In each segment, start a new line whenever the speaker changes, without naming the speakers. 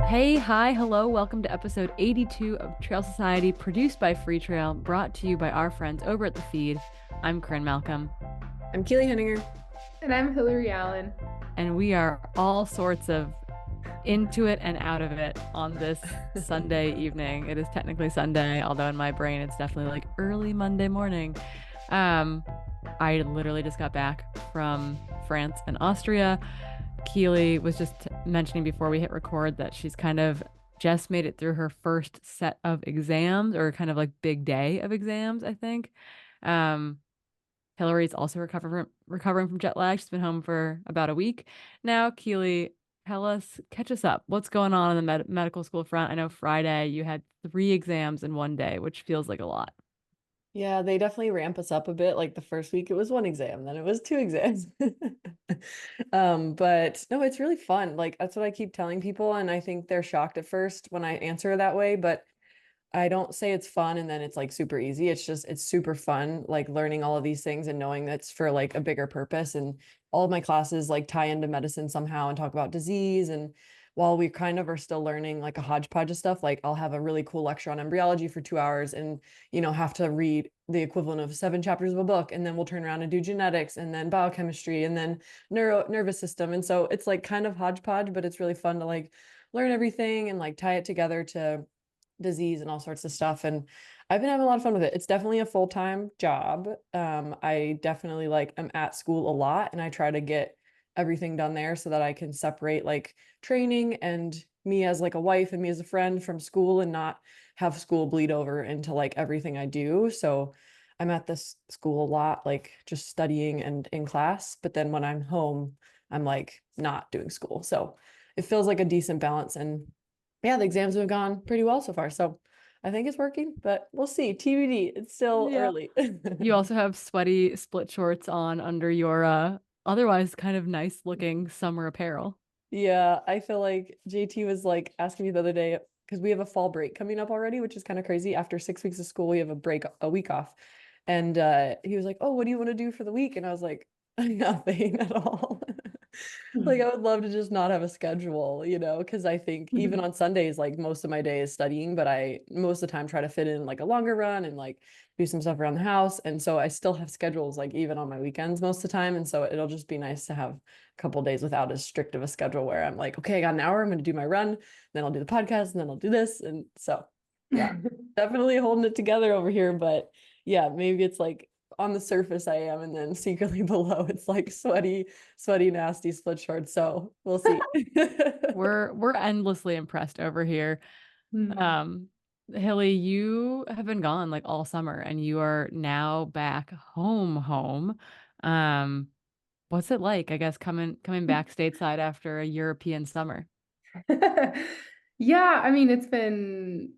Hey, hi, hello, welcome to episode 82 of Trail Society, produced by Free Trail, brought to you by our friends over at The Feed. I'm Corinne Malcolm,
I'm Keely Henninger.
And I'm Hillary Allen.
and we are all sorts of into it and out of it on this Sunday evening. It is technically Sunday, although in my brain it's definitely like early Monday morning. Um, I literally just got back from France and Austria. Keely was just mentioning before we hit record that she's kind of just made it through her first set of exams, or kind of like big day of exams, I think. Um, Hillary's also recovering from jet lag. She's been home for about a week now. Keely, catch us up. What's going on the medical school front? I know Friday you had 3 exams in one day, which feels like a lot.
Yeah, they definitely ramp us up a bit. Like the first week it was one exam, then it was two exams. But no, it's really fun. Like that's what I keep telling people, and I think they're shocked at first when I answer that way, but I don't say it's fun and then it's like super easy. It's super fun, like learning all of these things and knowing that's for like a bigger purpose. And all of my classes like tie into medicine somehow and talk about disease. And while we kind of are still learning like a hodgepodge of stuff, like I'll have a really cool lecture on embryology for 2 hours and, have to read the equivalent of 7 chapters of a book. And then we'll turn around and do genetics and then biochemistry and then nervous system. And so it's like kind of hodgepodge, but it's really fun to like learn everything and like tie it together to disease and all sorts of stuff. And I've been having a lot of fun with it. It's definitely a full-time job. I definitely like am at school a lot and I try to get everything done there so that I can separate like training and me as like a wife and me as a friend from school and not have school bleed over into like everything I do. So I'm at this school a lot, like just studying and in class. But then when I'm home, I'm like not doing school. So it feels like a decent balance. And yeah, the exams have gone pretty well so far. So I think it's working, but we'll see. TBD. It's still
Yeah.
early.
You also have sweaty split shorts on under your otherwise kind of nice looking summer apparel.
Yeah, I feel like JT was like asking me the other day because we have a fall break coming up already, which is kind of crazy. After 6 weeks of school, we have a week off. And he was like, "Oh, what do you want to do for the week?" And I was like, "Nothing at all." Like I would love to just not have a schedule, because I think even on Sundays, like most of my day is studying, but I most of the time try to fit in like a longer run and like do some stuff around the house. And so I still have schedules like even on my weekends most of the time. And so it'll just be nice to have a couple days without as strict of a schedule where I'm like, okay, I got an hour, I'm going to do my run, then I'll do the podcast, and then I'll do this. And so, yeah, definitely holding it together over here. But yeah, maybe it's like on the surface I am, and then secretly below it's like sweaty, nasty split shorts. So we'll see.
We're endlessly impressed over here.
Mhm.
Um, Hilly, you have been gone like all summer and you are now back home. Um, what's it like, I guess, coming back stateside after a European summer?
Yeah, I mean, it's been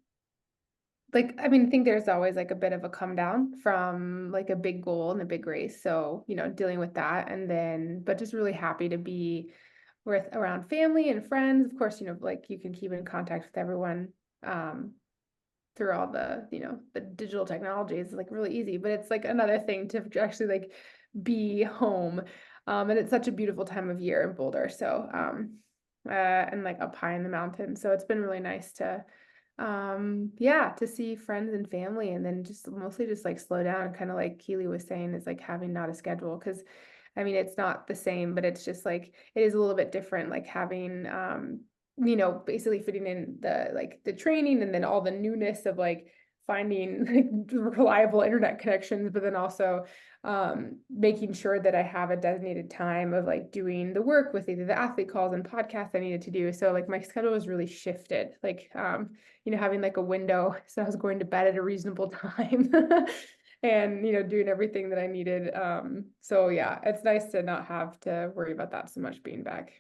like, I mean, I think there's always like a bit of a come down from like a big goal and a big race. So, dealing with that and then, but just really happy to be with around family and friends. Of course, like you can keep in contact with everyone through all the digital technology is like really easy, but it's like another thing to actually like be home. And it's such a beautiful time of year in Boulder. So, and like up high in the mountains. So it's been really nice to, yeah, to see friends and family and then just mostly just like slow down, kind of like Keely was saying, is like having not a schedule. Cause I mean, it's not the same, but it's just like, it is a little bit different, like having, basically fitting in the training and then all the newness of like finding like reliable internet connections, but then also making sure that I have a designated time of like doing the work with either the athlete calls and podcasts I needed to do. So like my schedule was really shifted, like having like a window so I was going to bed at a reasonable time. And doing everything that I needed. So yeah, it's nice to not have to worry about that so much being back.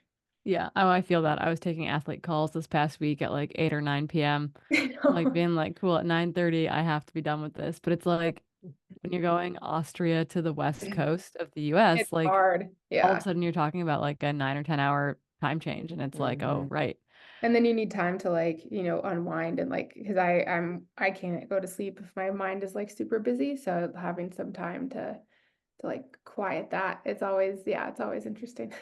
Yeah, oh, I feel that. I was taking athlete calls this past week at like 8 or 9 p.m. Like being like, cool, at 9:30, I have to be done with this. But it's like when you're going Austria to the west coast of the US,
It's
like
hard.
all of
Yeah.
a sudden you're talking about like a 9 or 10 hour time change. And it's like, oh,
Mhm.
right.
And then you need time to like, unwind and like, because I can't go to sleep if my mind is like super busy. So having some time to like quiet that, it's always, yeah, it's always interesting.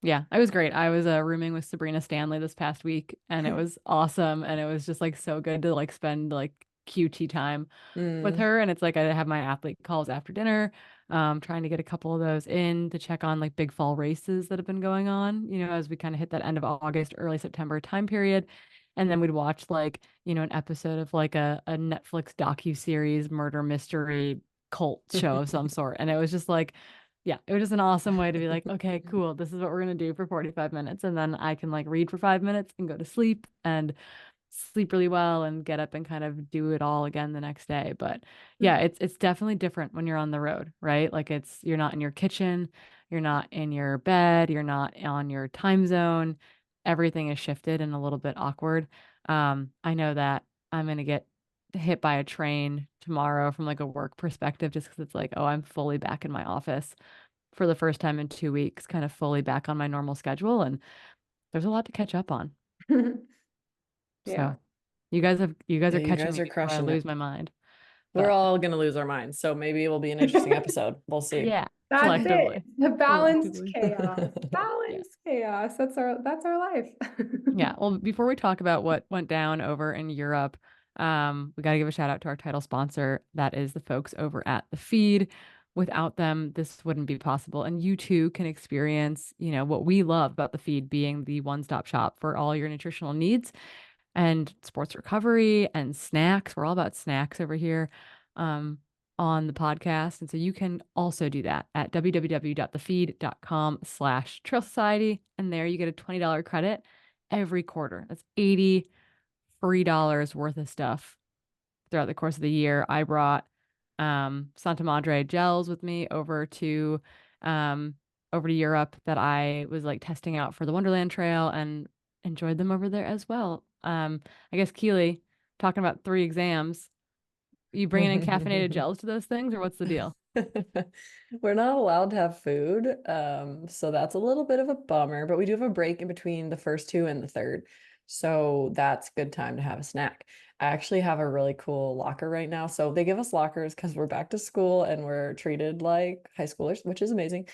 Yeah, it was great. I was rooming with Sabrina Stanley this past week, and it was awesome. And it was just like so good to like spend like QT time with
Mm.
her. And it's like I have my athlete calls after dinner, trying to get a couple of those in to check on like big fall races that have been going on, as we kind of hit that end of August, early September time period. And then we'd watch like, an episode of like a Netflix docu-series murder mystery cult show of some sort. And it was just like, yeah, it was just an awesome way to be like, okay, cool. This is what we're gonna do for 45 minutes. And then I can like read for 5 minutes and go to sleep and sleep really well and get up and kind of do it all again the next day. But yeah, it's definitely different when you're on the road, right? Like you're not in your kitchen, you're not in your bed, you're not on your time zone. Everything is shifted and a little bit awkward. I know that I'm gonna get hit by a train tomorrow from like a work perspective just because it's like, oh, I'm fully back in my office for the first time in 2 weeks, kind of fully back on my normal schedule. And there's a lot to catch up on.
Yeah.
So you guys
Yeah,
are
you
catching
guys
me
are
before I
crushing it.
lose my mind.
We're
But
all gonna lose our minds, so maybe it'll be an interesting episode. We'll see.
yeah,
That's it.
collectively.
The balanced
Collectively.
chaos.
Yeah.
Balanced chaos. That's our life.
Yeah. Well, before we talk about what went down over in Europe, we got to give a shout out to our title sponsor. That is the folks over at The Feed. Without them, this wouldn't be possible. And you too can experience, what we love about The Feed being the one-stop shop for all your nutritional needs and sports recovery and snacks. We're all about snacks over here um, on the podcast. And so you can also do that at www.thefeed.com/Trail Society. And there you get a $20 credit every quarter. That's 80 free dollars worth of stuff throughout the course of the year. I brought Santa Madre gels with me um, over to Europe that I was like testing out for the Wonderland Trail and enjoyed them over there as well. I guess Keely, talking about 3 exams, you bringing in caffeinated gels to those things, or what's the deal?
We're not allowed to have food, so that's a little bit of a bummer, but we do have a break in between the first two and the third. So that's good time to have a snack. I actually have a really cool locker right now. So they give us lockers because we're back to school and we're treated like high schoolers, which is amazing.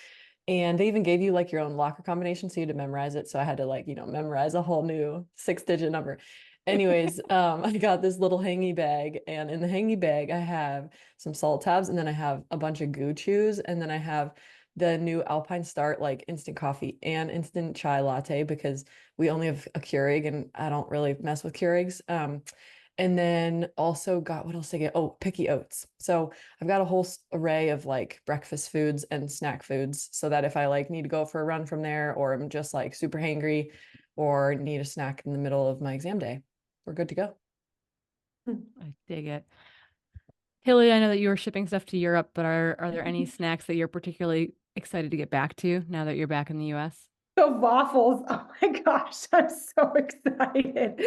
And they even gave you like your own locker combination, so you had to memorize it. So I had to like, memorize a whole new 6-digit number. Anyways, I got this little hangy bag, and in the hangy bag, I have some salt tabs, and then I have a bunch of goo chews, and then I have the new Alpine Start like instant coffee and instant chai latte because we only have a Keurig and I don't really mess with Keurigs. And then also got what else did I get? Oh, picky oats. So I've got a whole array of like breakfast foods and snack foods so that if I like need to go for a run from there or I'm just like super hangry or need a snack in the middle of my exam day, we're good to go.
I dig it. Hilly, I know that you were shipping stuff to Europe, but are there any snacks that you're particularly excited to get back to now that you're back in the US?
The waffles. Oh my gosh, I'm so excited.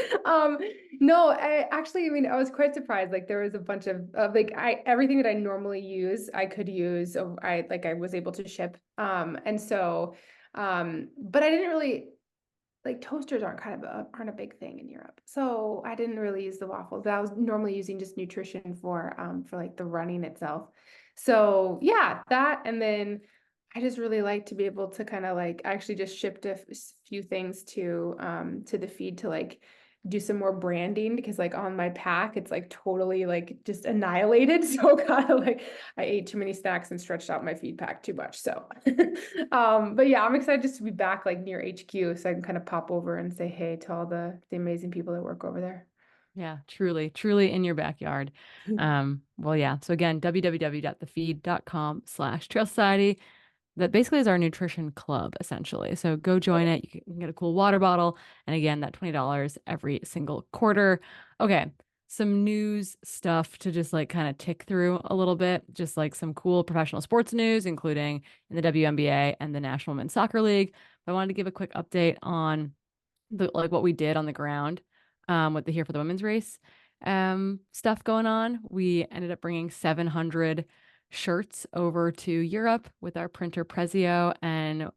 No, I mean, I was quite surprised. Like there was a bunch of like everything that I normally use, I could use. I was able to ship. And so, but I didn't really like toasters aren't a big thing in Europe. So I didn't really use the waffles. I was normally using just nutrition for like the running itself. So yeah, that and then I just really like to be able to kind of like I actually just shipped a few things to the feed to like do some more branding because like on my pack it's like totally like just annihilated. So kind of like I ate too many snacks and stretched out my feed pack too much. So but yeah, I'm excited just to be back like near HQ so I can kind of pop over and say hey to all the amazing people that work over there.
Yeah, truly, truly in your backyard. Well, yeah. So again, www.thefeed.com/Trail Society. That basically is our nutrition club, essentially. So go join it. You can get a cool water bottle. And again, that $20 every single quarter. Okay. Some news stuff to just like kind of tick through a little bit, just like some cool professional sports news, including in the WNBA and the National Women's Soccer League. I wanted to give a quick update on what we did on the ground with the Here for the Women's race stuff going on. We ended up bringing 700 shirts over to Europe with our printer Prezio and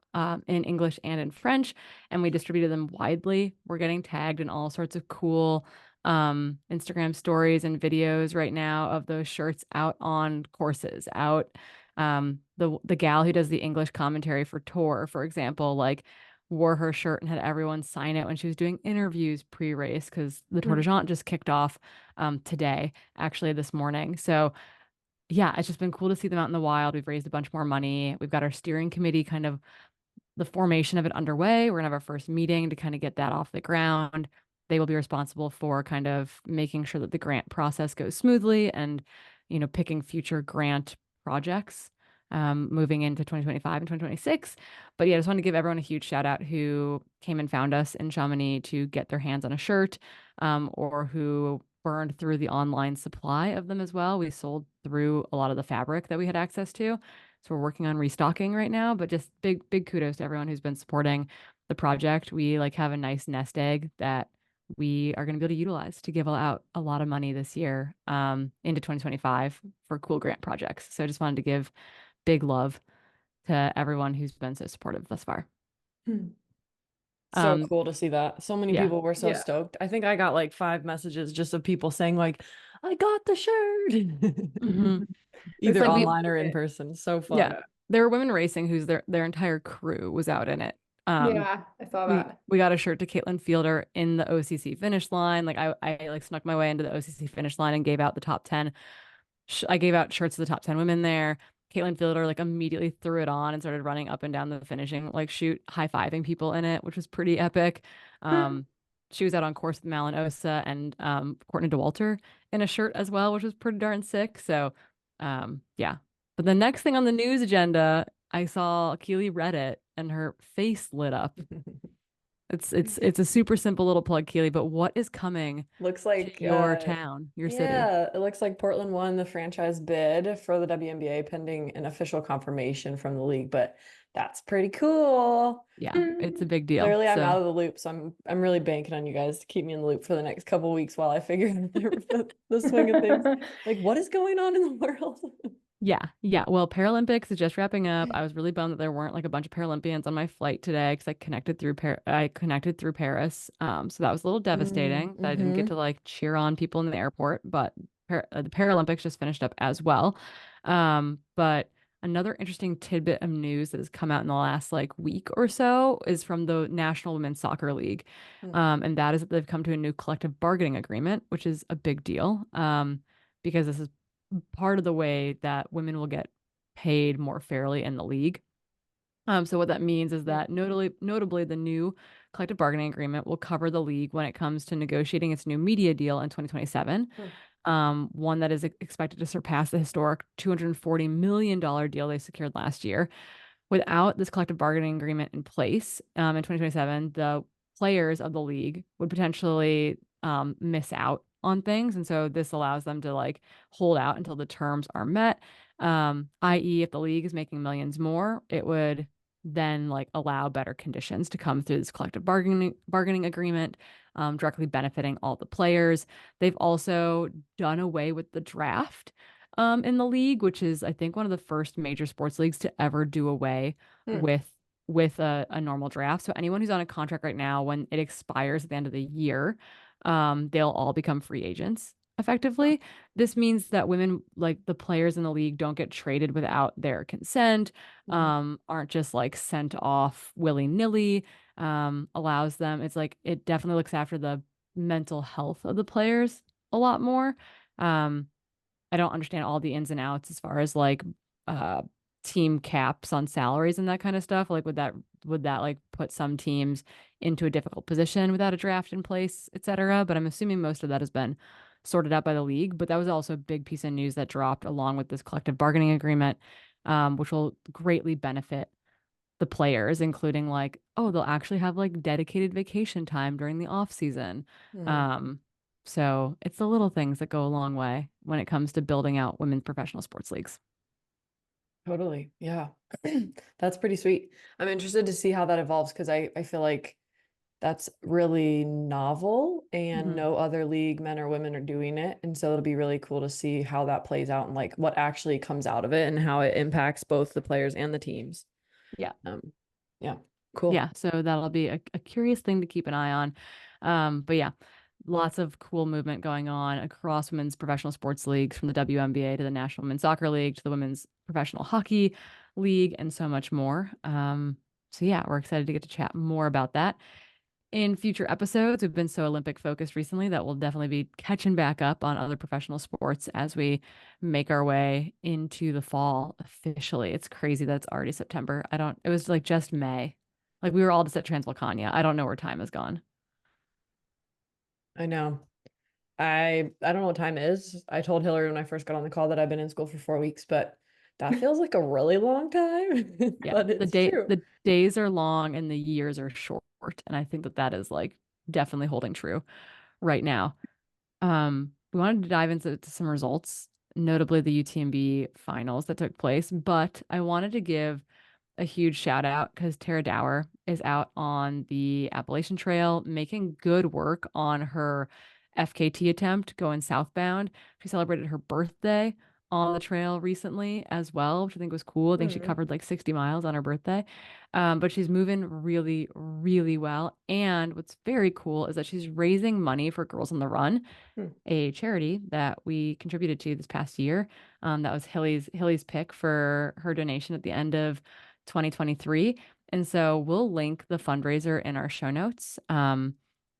in English and in French, and we distributed them widely. We're getting tagged in all sorts of cool Instagram stories and videos right now of those shirts out on courses, out the gal who does the English commentary for Tour, for example, like wore her shirt and had everyone sign it when she was doing interviews pre-race because the Tour de
Mm.
Gent just kicked off today, actually this morning. So yeah, it's just been cool to see them out in the wild. We've raised a bunch more money. We've got our steering committee kind of the formation of it underway. We're gonna have our first meeting to kind of get that off the ground. They will be responsible for kind of making sure that the grant process goes smoothly and, picking future grant projects moving into 2025 and 2026. But yeah, I just want to give everyone a huge shout out who came and found us in Chamonix to get their hands on a shirt, or who burned through the online supply of them as well. We sold through a lot of the fabric that we had access to. So we're working on restocking right now, but just big, big kudos to everyone who's been supporting the project. We like have a nice nest egg that we are going to be able to utilize to give out a lot of money this year into 2025 for cool grant projects. So I just wanted to give big love to everyone who's been so supportive thus far.
So cool to see that. So many
Yeah.
people were so
Yeah.
stoked. I think I got like 5 messages just of people saying like, I got the shirt.
Mhm.
It's
Either
like we
online or in
it.
person. So fun.
Yeah. There were women racing whose their entire crew was out in it.
Yeah, I saw
We
that.
we got a shirt to Caitlin Fielder in the OCC finish line. Like I like snuck my way into the OCC finish line and gave out the top 10. I gave out shirts to the top 10 women there. Caitlin Fielder like immediately threw it on and started running up and down the finishing like chute, high-fiving people in it, which was pretty epic. Um, she was out on course with Malin Osa and Courtney DeWalter in a shirt as well, which was pretty darn sick. So yeah. But the next thing on the news agenda, I saw Keely read it and her face lit up. It's a super simple little plug, Keely, but what is coming
Looks
to
like
your town, your city?
yeah, it looks like Portland won the franchise bid for the WNBA pending an official confirmation from the league, but that's pretty cool.
Yeah, it's a big deal.
Clearly I'm out
So
of the loop, so I'm really banking on you guys to keep me in the loop for the next couple weeks while I figure out the swing of things. Like what is going on in the world?
yeah, yeah. Well, Paralympics is just wrapping up. I was really bummed that there weren't like a bunch of Paralympians on my flight today because I connected through Paris. So that was a little devastating that I didn't get
Mm-hmm.
to like cheer on people in the airport. But the Paralympics just finished up as well. But another interesting tidbit of news that has come out in the last like week or so is from the National Women's Soccer League, and that is that they've come to a new collective bargaining agreement, which is a big deal. Because this is part of the way that women will get paid more fairly in the league. So what that means is that notably, the new collective bargaining agreement will cover the league when it comes to negotiating its new media deal in 2027. One that is expected to surpass the historic $240 million deal they secured last year. Without this collective bargaining agreement in place, in 2027, the players of the league would potentially miss out on things. And so this allows them to like hold out until the terms are met. I.e., if the league is making millions more, it would then like allow better conditions to come through this collective bargaining agreement, directly benefiting all the players. They've also done away with the draft in the league, which is I think one of the first major sports leagues to ever do away
Hmm.
with a normal draft. So anyone who's on a contract right now, when it expires at the end of the year, they'll all become free agents effectively. This means that women, like the players in the league, don't get traded without their consent, aren't just like sent off willy-nilly, allows them, it's like it definitely looks after the mental health of the players a lot more. Um, I don't understand all the ins and outs as far as like uh team caps on salaries and that kind of stuff. Like would that like put some teams into a difficult position without a draft in place, et cetera? But I'm assuming most of that has been sorted out by the league. But that was also a big piece of news that dropped along with this collective bargaining agreement, which will greatly benefit the players, including like, oh, they'll actually have like dedicated vacation time during the off season.
Hmm.
Um, so it's the little things that go a long way when it comes to building out women's professional sports leagues.
Totally. Yeah. That's pretty sweet. I'm interested to see how that evolves because I feel like that's really novel and
Hmm.
no other league, men or women, are doing it. And so it'll be really cool to see how that plays out and like what actually comes out of it and how it impacts both the players and the teams.
Yeah.
Yeah, cool.
Yeah. So that'll be a curious thing to keep an eye on. But yeah, lots of cool movement going on across women's professional sports leagues from the WNBA to the National Women's Soccer League to the Women's Professional Hockey League and so much more. So yeah, we're excited to get to chat more about that in future episodes. We've been so Olympic focused recently that we'll definitely be catching back up on other professional sports as we make our way into the fall officially. It's crazy that it's already September. It was like just May. Like we were all just at Transvolcania. I don't know where time has gone.
I know. I don't know what time it is. I told Hillary when I first got on the call that I've been in school for 4 weeks, but that feels like a really long time.
Yeah,
But it's true.
the days are long and the years are short, and I think that that is like definitely holding true right now. We wanted to dive into some results, notably the UTMB finals that took place, but I wanted to give a huge shout out because Tara Dower is out on the Appalachian Trail making good work on her FKT attempt going southbound. She celebrated her birthday on the trail recently as well, which I think was cool. I think she
Hmm.
covered like 60 miles on her birthday. But she's moving really, really well. And what's very cool is that she's raising money for Girls on the Run,
Hmm.
a charity that we contributed to this past year. That was Hilly's pick for her donation at the end of 2023. And so we'll link the fundraiser in our show notes.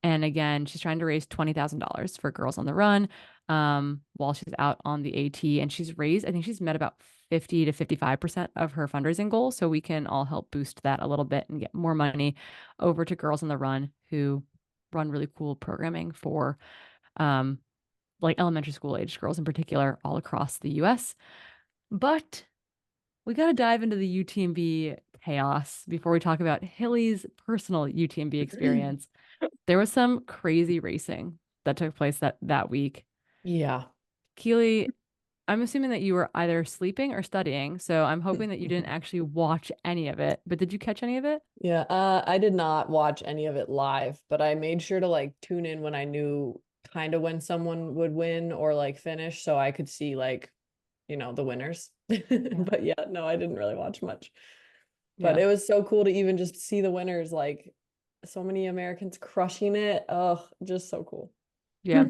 And again, she's trying to raise $20,000 for Girls on the Run while she's out on the AT. And I think she's met about 50 to 55% of her fundraising goal. So we can all help boost that a little bit and get more money over to Girls on the Run who run really cool programming for um, like elementary school age girls in particular all across the US. But we got to dive into the UTMB chaos before we talk about Hilly's personal UTMB experience. There was some crazy racing that took place that week.
Yeah.
Keely, I'm assuming that you were either sleeping or studying, so I'm hoping that you didn't actually watch any of it. But did you catch any of it?
Yeah, I did not watch any of it live, but I made sure to like tune in when I knew kind of when someone would win or like finish so I could see like, the winners.
Yeah.
But yeah, no, I didn't really watch much. But
Yeah.
it was so cool to even just see the winners, like so many Americans crushing it. Oh, just so cool.
Yeah.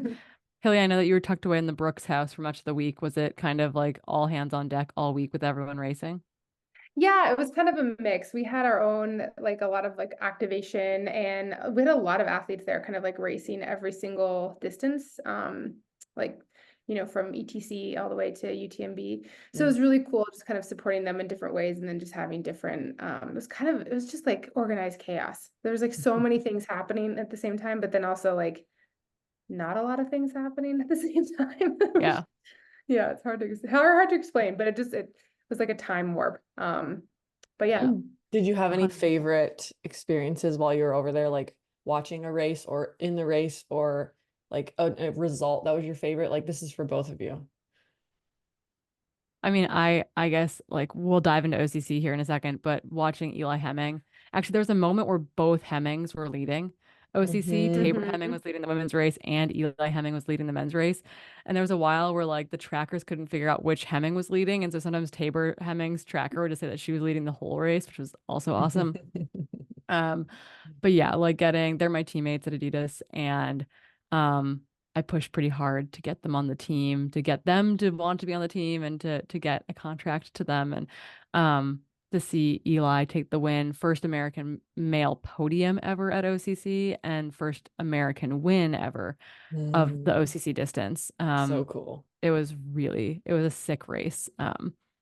Hilly, I know that you were tucked away in the Brooks house for much of the week. Was it kind of like all hands on deck all week with everyone racing?
Yeah, it was kind of a mix. We had our own, like a lot of like activation, and we had a lot of athletes there kind of like racing every single distance, like, from ETC all the way to UTMB. So it
Mm.
was really cool just kind of supporting them in different ways and then just having different, it was just like organized chaos. There was like so many things happening at the same time, but then also like not a lot of things happening at the same time.
Yeah.
Yeah, it's hard to explain, but it was like a time warp. But yeah.
Did you have any
100%.
favorite experiences while you were over there, like watching a race or in the race or like a result that was your favorite? Like this is for both of you.
I mean, I guess like we'll dive into OCC here in a second, but watching Eli Hemming, actually, there was a moment where both Hemmings were leading OCC. Tabor
Hmm.
Hemming
Mhm.
was leading the women's race, and Eli Hemming was leading the men's race. And there was a while where like the trackers couldn't figure out which Hemming was leading, and so sometimes Tabor Hemming's tracker would just say that she was leading the whole race, which was also awesome. Um, but yeah, like they're my teammates at Adidas, and um, I pushed pretty hard to get them on the team, to get them to want to be on the team, and to get a contract to them, and to see Eli take the win, first American male podium ever at OCC, and first American win ever of the
Mm,
OCC distance.
so cool.
It was a sick race.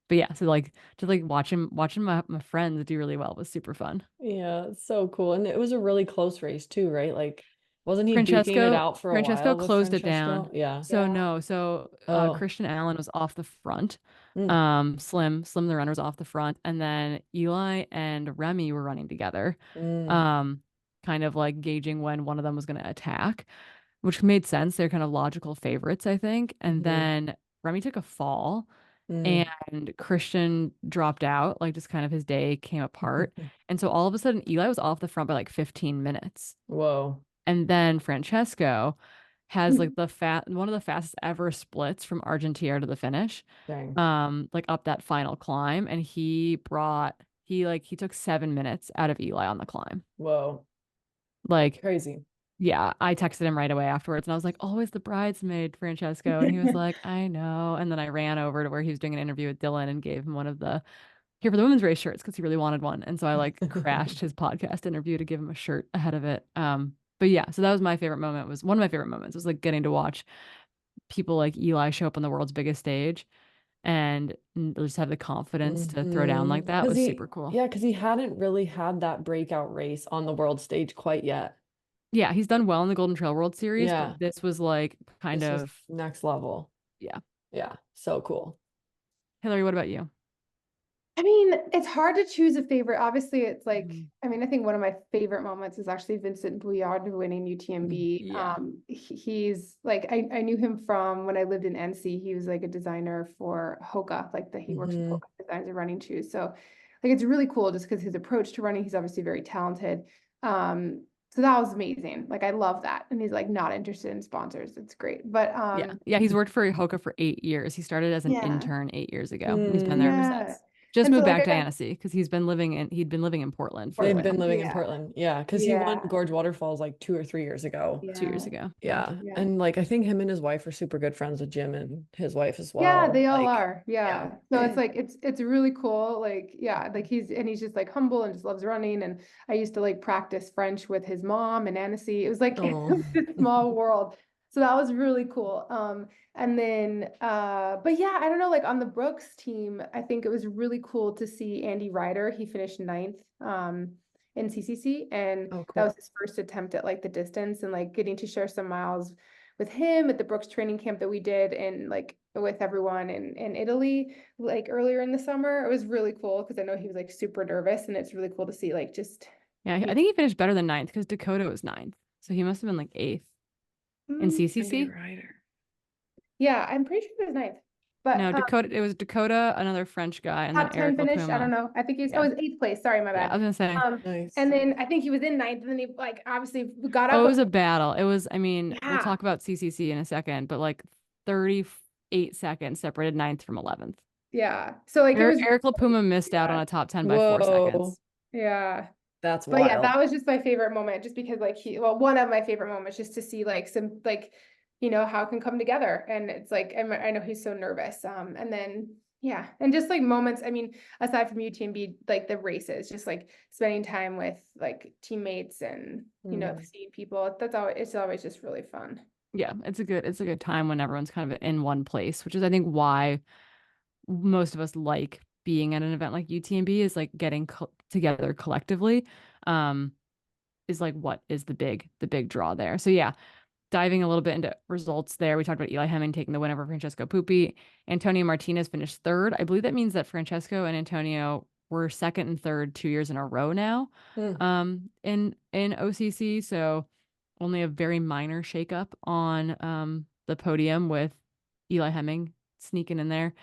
But yeah, so like just like watching my friends do really well was super fun.
Yeah, it's so cool. And it was a really close race too, right? Like, wasn't he duking it
Francesco
out for a
Francesco
while with
closed it
Francesco?
down.
Yeah.
So
Yeah.
no,
Oh.
Christian Allen was off the front.
Mm,
Slim the runner was off the front, and then Eli and Remy were running together.
mm,
Um, kind of like gauging when one of them was going to attack, which made sense. They're kind of logical favorites, I think. And
hmm.
then Remy took a fall
Mm.
and Christian dropped out, like just kind of his day came apart. And so all of a sudden Eli was off the front by like 15 minutes.
Whoa.
And then Francesco has like one of the fastest ever splits from Argentière to the finish.
Dang.
Like up that final climb. And he took 7 minutes out of Eli on the climb.
Whoa.
Like,
Crazy.
yeah, I texted him right away afterwards and I was like, always the bridesmaid, Francesco. And he was like, I know. And then I ran over to where he was doing an interview with Dylan and gave him one of the here for the women's race shirts because he really wanted one. And so I like crashed his podcast interview to give him a shirt ahead of it. But yeah, so that was my favorite moment, was one of my favorite moments was like getting to watch people like Eli show up on the world's biggest stage and just have the confidence to throw down like that was super cool.
Because he hadn't really had that breakout race on the world stage quite yet.
Yeah, he's done well in the Golden Trail World Series,
Yeah.
but this was like kind
This was
of
next level.
yeah.
Yeah, so cool.
Hillary, what about you?
I mean, it's hard to choose a favorite. Obviously, it's like,
Mhm.
I mean, I think one of my favorite moments is actually Vincent Bouillard winning UTMB.
Yeah.
He's like, I knew him from when I lived in NC. He was like a designer for Hoka, like that he works with Hoka, designs and running shoes. So like, it's really cool just because his approach to running, he's obviously very talented. So that was amazing. Like, I love that. And he's like not interested in sponsors. It's great. But
Yeah, he's worked for Hoka for 8 years. He started as an
yeah.
intern 8 years ago. And he's been there ever
Yeah.
since. Just
And so
moved
like
back
I
to
got
Annecy because he'd been living in Portland for
They've
like
been living in
yeah.
Portland. Yeah, because he won
Yeah.
Gorge Waterfalls like 2 or 3 years ago.
Yeah.
2 years ago.
Yeah.
Yeah.
And like I think him and his wife are super good friends with Jim and his wife as
Yeah,
well.
they all
Like,
are. Yeah. So it's like it's really cool. Like, yeah, like he's just like humble and just loves running. And I used to like practice French with his mom and Annecy. It was like it
Oh.
was a small world. So that was really cool. And then but yeah, I don't know, like on the Brooks team, I think it was really cool to see Andy Ryder. He finished ninth in CCC, and
Oh,
that
cool.
was his first attempt at like the distance, and like getting to share some miles with him at the Brooks training camp that we did and like with everyone in Italy like earlier in the summer. It was really cool because I know he was like super nervous, and it's really cool to see like just
Yeah, I think he finished better than ninth because Dakota was ninth. So he must have been like eighth in
Andy
CCC.
Ryder.
yeah, I'm pretty sure he was ninth. But
No, Dakota, it was Dakota, another French guy, and then
top 10
Eric
finish. I don't
LaPuma.
know. I think he's
Yeah.
oh, it was eighth place. Sorry, my
Yeah,
bad.
I was gonna say.
Nice.
And then I think he was in ninth, and then he like obviously got
Oh,
up.
it was a battle. It was, I mean, we'll
Yeah.
talk about CCC in a second, but like 38 seconds separated ninth from 11th.
Yeah. So like it was
Eric LaPuma missed out on
yeah.
a top 10 by 4 seconds.
Yeah.
That's
But yeah,
wild.
that was just my favorite moment, just because like one of my favorite moments, just to see like some like, you know, how it can come together. And it's like, I know he's so nervous. And then, yeah. And just like moments, I mean, aside from UTMB, like the races, just like spending time with like teammates and, you know, seeing people, it's always just really fun.
Yeah, it's a good time when everyone's kind of in one place, which is I think why most of us like being at an event like UTMB is like getting together collectively. Is like what is the big draw there. So yeah, diving a little bit into results there. We talked about Eli Hemming taking the win over Francesco Pupi. Antonio Martinez finished third. I believe that means that Francesco and Antonio were second and third 2 years in a row now. In OCC. So only a very minor shakeup on the podium with Eli Hemming sneaking in there,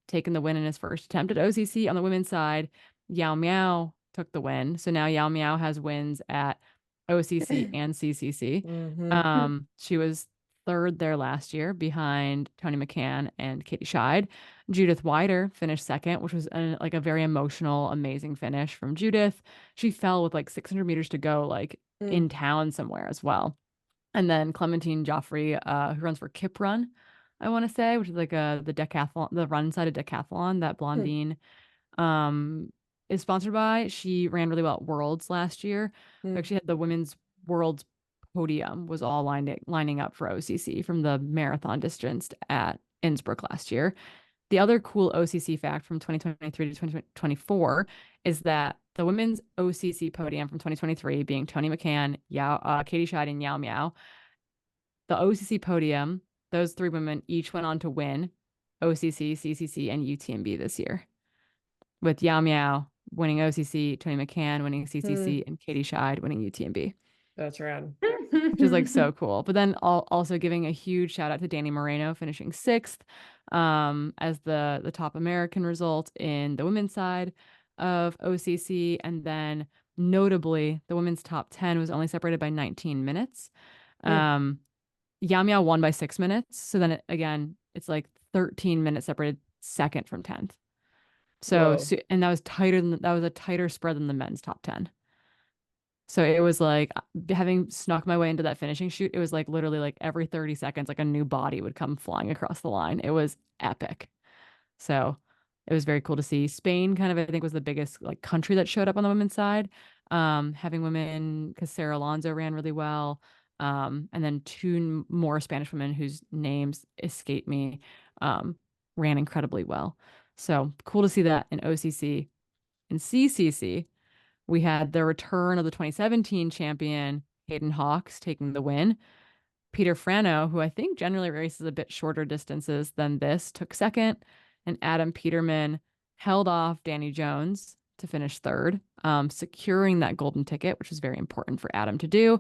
taking the win in his first attempt at OCC. On the women's side, Yao Miao took the win. So now Yao Miao has wins at OCC and CCC. She was third there last year behind Tony McCann and Katie Scheid. Judith Wider finished second, which was like a very emotional, amazing finish from Judith. She fell with like 600 meters to go, like in town somewhere as well. And then Clementine Joffrey, who runs for Kip Run, I want to say, which is like the decathlon, the run side of decathlon that Blondine is sponsored by. She ran really well at Worlds last year. We actually had the women's Worlds podium was all lining up for OCC from the marathon distance at Innsbruck last year. The other cool OCC fact from 2023 to 2024 is that the women's OCC podium from 2023, being Tony McCann, Katie Scheid, and Yao Miao, the OCC podium, those three women each went on to win OCC, CCC, and UTMB this year, with Yao Miao winning OCC, Tony McCann winning CCC, and Katie Scheid winning UTMB.
That's rad.
Which is like so cool. But then also giving a huge shout out to Danny Moreno finishing sixth as the top American result in the women's side of OCC. And then notably, the women's top 10 was only separated by 19 minutes. Yao Miao won by 6 minutes. So then again, it's like 13 minutes separated second from 10th. So and that was a tighter spread than the men's top 10. So it was like having snuck my way into that finishing chute, it was like literally like every 30 seconds, like a new body would come flying across the line. It was epic. So It was very cool to see. Spain kind of, I think, was the biggest like country that showed up on the women's side. Having women, because Sarah Alonso ran really well. And then two more Spanish women whose names escape me ran incredibly well. So cool to see that in OCC. In CCC, we had the return of the 2017 champion, Hayden Hawks, taking the win. Peter Frano, who I think generally races a bit shorter distances than this, took second, and Adam Peterman held off Danny Jones to finish third, securing that golden ticket, which is very important for Adam to do.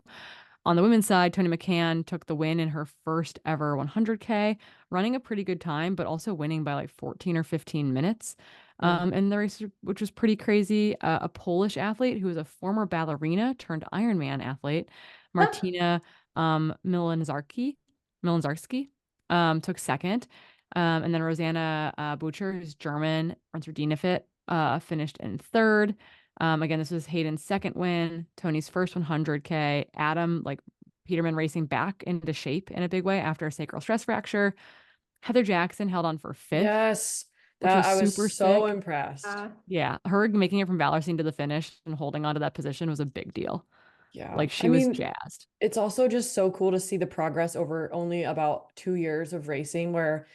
On the women's side, Tony McCann took the win in her first ever 100K, running a pretty good time, but also winning by like 14 or 15 minutes. In the race, which was pretty crazy. A Polish athlete who was a former ballerina turned Ironman athlete, Martina Milanzarski, took second. And then Rosanna Butcher, who's German, runs for Dynafit, finished in third. Again, this was Hayden's second win, Tony's first 100K. Adam, like Peterman, racing back into shape in a big way after a sacral stress fracture. Heather Jackson held on for fifth.
Yes,
which was
I was
super
so
sick.
impressed.
Yeah, her making it from Valersine to the finish and holding on to that position was a big deal.
Yeah,
like she was jazzed.
It's also just so cool to see the progress over only about 2 years of racing, where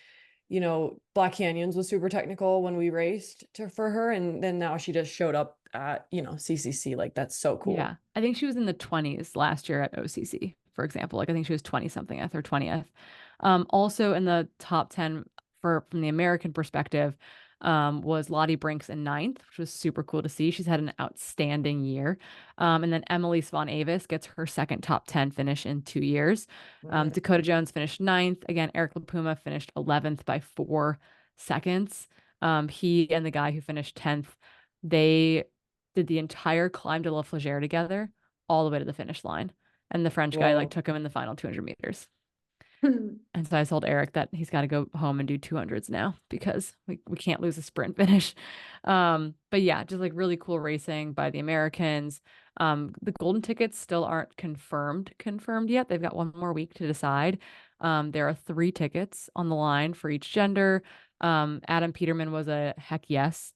Black Canyons was super technical when we raced for her, and then now she just showed up at CCC. Like, that's so cool.
Yeah, I think she was in the 20s last year at OCC, for example. Like I think she was 20 something or 20th. Also in the top 10 from the American perspective was Lottie Brinks in ninth, which was super cool to see. She's had an outstanding year. And then Emily Swan Avis gets her second top 10 finish in 2 years. Dakota Jones finished ninth. Again, Eric LaPuma finished 11th by 4 seconds. He and the guy who finished 10th, they did the entire climb to La Flagère together, all the way to the finish line. And the French guy like took him in the final 200 meters. And so I told Eric that he's got to go home and do 200s now because we can't lose a sprint finish. But yeah, just like really cool racing by the Americans. The golden tickets still aren't confirmed yet. They've got one more week to decide. There are 3 tickets on the line for each gender. Adam Peterman was a heck yes,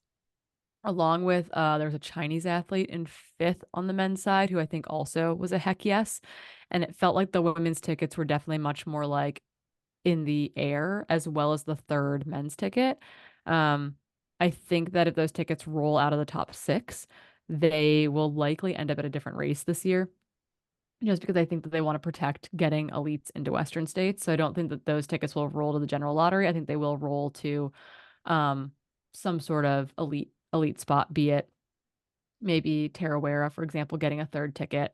along with there was a Chinese athlete in 5th on the men's side who I think also was a heck yes. And it felt like the women's tickets were definitely much more like in the air, as well as the 3rd men's ticket. I think that if those tickets roll out of the top 6, they will likely end up at a different race this year, just because I think that they want to protect getting elites into Western states. So I don't think that those tickets will roll to the general lottery. I think they will roll to some sort of elite spot, be it maybe Tarawera, for example, getting a 3rd ticket.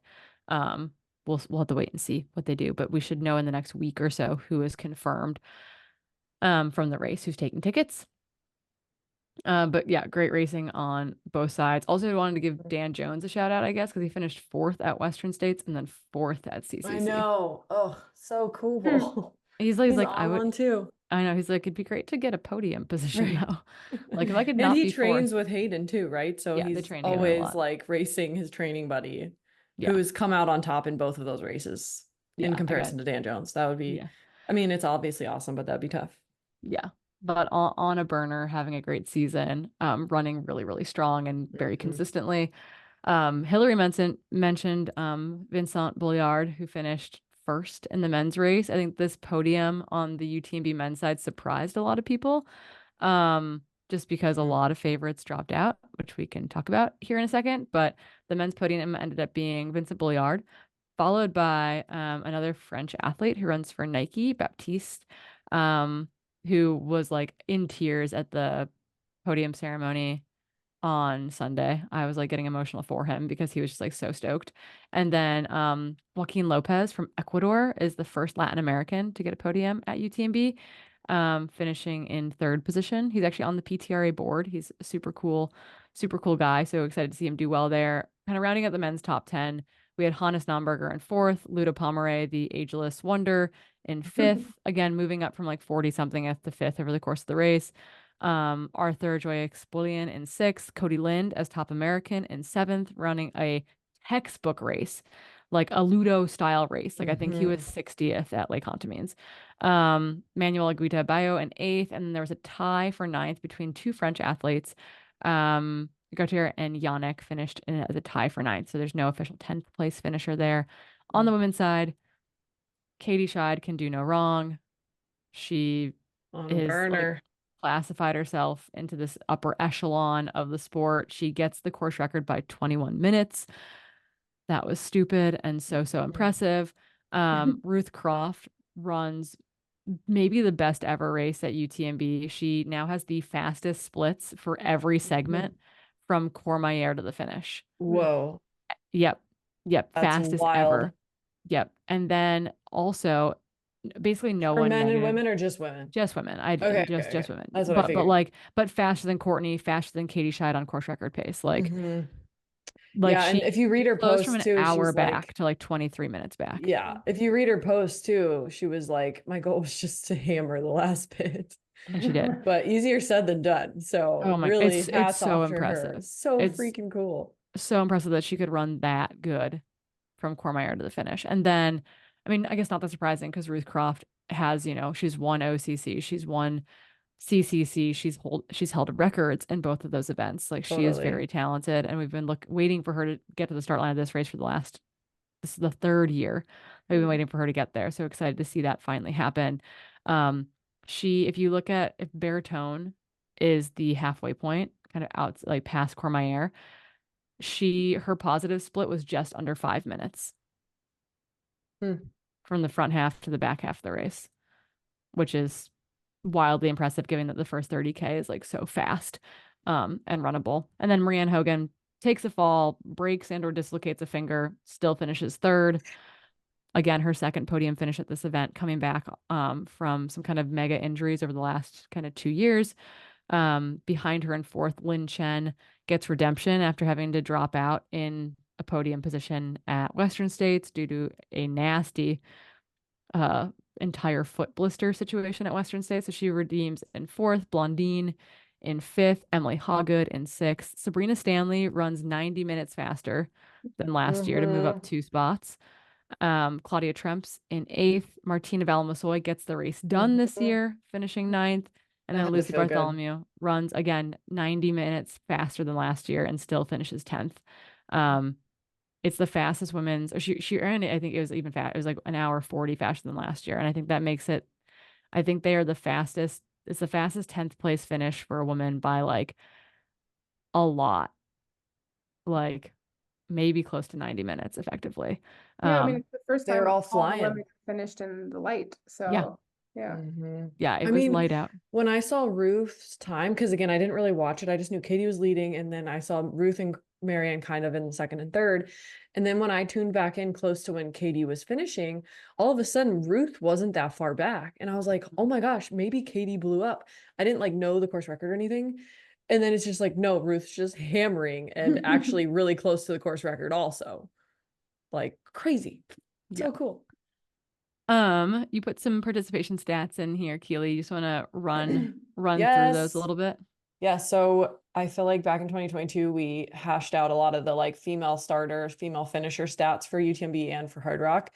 We'll have to wait and see what they do, but we should know in the next week or so who is confirmed from the race, who's taking tickets. But yeah, great racing on both sides. Also wanted to give Dan Jones a shout out, I guess, because he finished 4th at Western States and then 4th at CCC.
I know. Oh, so cool.
He's
He's
like,
on one too.
I know. He's like, it'd be great to get a podium position
Right.
now. Like if I could
And
not
he
be
trains
fourth.
with Hayden too, right? So
Yeah, they
he's
train Hayden a
always
lot.
like racing his training buddy,
Yeah.
who's come out on top in both of those races in comparison to Dan Jones. That would be, I mean, it's obviously awesome, but that'd be tough.
Yeah. But on a burner, having a great season, running really, really strong and very consistently. Hillary mentioned Vincent Bouillard, who finished 1st in the men's race. I think this podium on the UTMB men's side surprised a lot of people, just because a lot of favorites dropped out, which we can talk about here in a second. But the men's podium ended up being Vincent Bouillard, followed by another French athlete who runs for Nike, Baptiste, who was like in tears at the podium ceremony on Sunday. I was like getting emotional for him because he was just like so stoked. And then Joaquin Lopez from Ecuador is the first Latin American to get a podium at UTMB, finishing in 3rd position. He's actually on the PTRA board. He's a super cool guy. So excited to see him do well there. Kind of rounding out the men's top 10. We had Hannes Nomberger in 4th, Ludo Pomeray, the ageless wonder, in 5th. Again, moving up from like 40 something to 5th over the course of the race. Arthur Joy Expolian in 6th, Cody Lind as top American in 7th, running a textbook race. like a Ludo style race. Like I think he was
Mhm.
60th at Lake Contamines. Manuel Aguita Bayo in 8th, and then there was a tie for 9th between two French athletes. Gautier and Yannick finished in as a tie for 9th, so there's no official 10th place finisher there. On the women's side, Katie Scheid can do no wrong. She
On a
is like
burner.
classified herself into this upper echelon of the sport. She gets the course record by 21 minutes. That was stupid and so impressive. Ruth Croft runs maybe the best ever race at UTMB. She now has the fastest splits for every segment from Courmayeur to the finish.
Whoa,
Yep. Yep.
that's
Fastest
wild.
ever. Yep. And then also basically no
For
one
men and
negative.
women or just women?
Just women. I
Okay,
just
okay,
just
okay.
women.
That's what I figured.
But faster than Courtney, faster than Katie Scheid on course record pace.
Hmm.
Like
Yeah, and if you read her
closed from
post
an
too,
hour
she's
back
like,
to like 23 minutes back.
yeah, if you read her post too, she was like, my goal was just to hammer the last bit.
And she did.
But easier said than done. So
Oh my,
really
it's
hats
so
off to her.
impressive.
So
It's
freaking cool.
so impressive that she could run that good from Courmayeur to the finish. And then, I mean, I guess not that surprising because Ruth Croft has, she's won OCC, she's won CCC, she's held records in both of those events. Like she is
Totally.
very talented, and we've been waiting for her to get to the start line of this race for this is the third year we've been waiting for her to get there. So excited to see that finally happen. Um, if you look at if Baritone is the halfway point, kind of out like past Courmayeur, her positive split was just under 5 minutes
Hmm.
from the front half to the back half of the race, which is wildly impressive given that the first 30K is like so fast and runnable. And then Marianne Hogan takes a fall, breaks and or dislocates a finger, still finishes third. Again, her second podium finish at this event, coming back from some kind of mega injuries over the last kind of 2 years. Behind her in fourth, Lin Chen gets redemption after having to drop out in a podium position at Western States due to a nasty entire foot blister situation at Western States. So she redeems in fourth, Blondine in fifth, Emily Hawgood in sixth. Sabrina Stanley runs 90 minutes faster than last year to move up 2 spots. Claudia Tremps in eighth. Martina Valmasoy gets the race done this year, finishing ninth. And
That
then
had to
Lucy
feel good.
Bartholomew runs again 90 minutes faster than last year and still finishes 10th. It's the fastest women's, or she ran it, I think it was even fast. It was like an hour 40 faster than last year. And I think that makes it, I think they are the fastest, it's the fastest 10th place finish for a woman by like a lot, like maybe close to 90 minutes effectively.
Yeah, I mean, it's the first
They were
time
all
all the women
flying.
finished in the light.
Yeah.
So, yeah.
Yeah. It
I
was
mean,
light out.
when I saw Ruth's time, because again, I didn't really watch it. I just knew Katie was leading, and then I saw Ruth and Marianne kind of in second and third. And then when I tuned back in close to when Katie was finishing, all of a sudden Ruth wasn't that far back. And I was like, oh my gosh, maybe Katie blew up. I didn't like know the course record or anything. And then it's just like, no, Ruth's just hammering and actually really close to the course record also. Like crazy.
Yeah.
So cool.
You put some participation stats in here, Keely. You just want to run through those a
Yes.
little bit?
Yeah, so I feel like back in 2022, we hashed out a lot of the like female starters, female finisher stats for UTMB and for Hard Rock.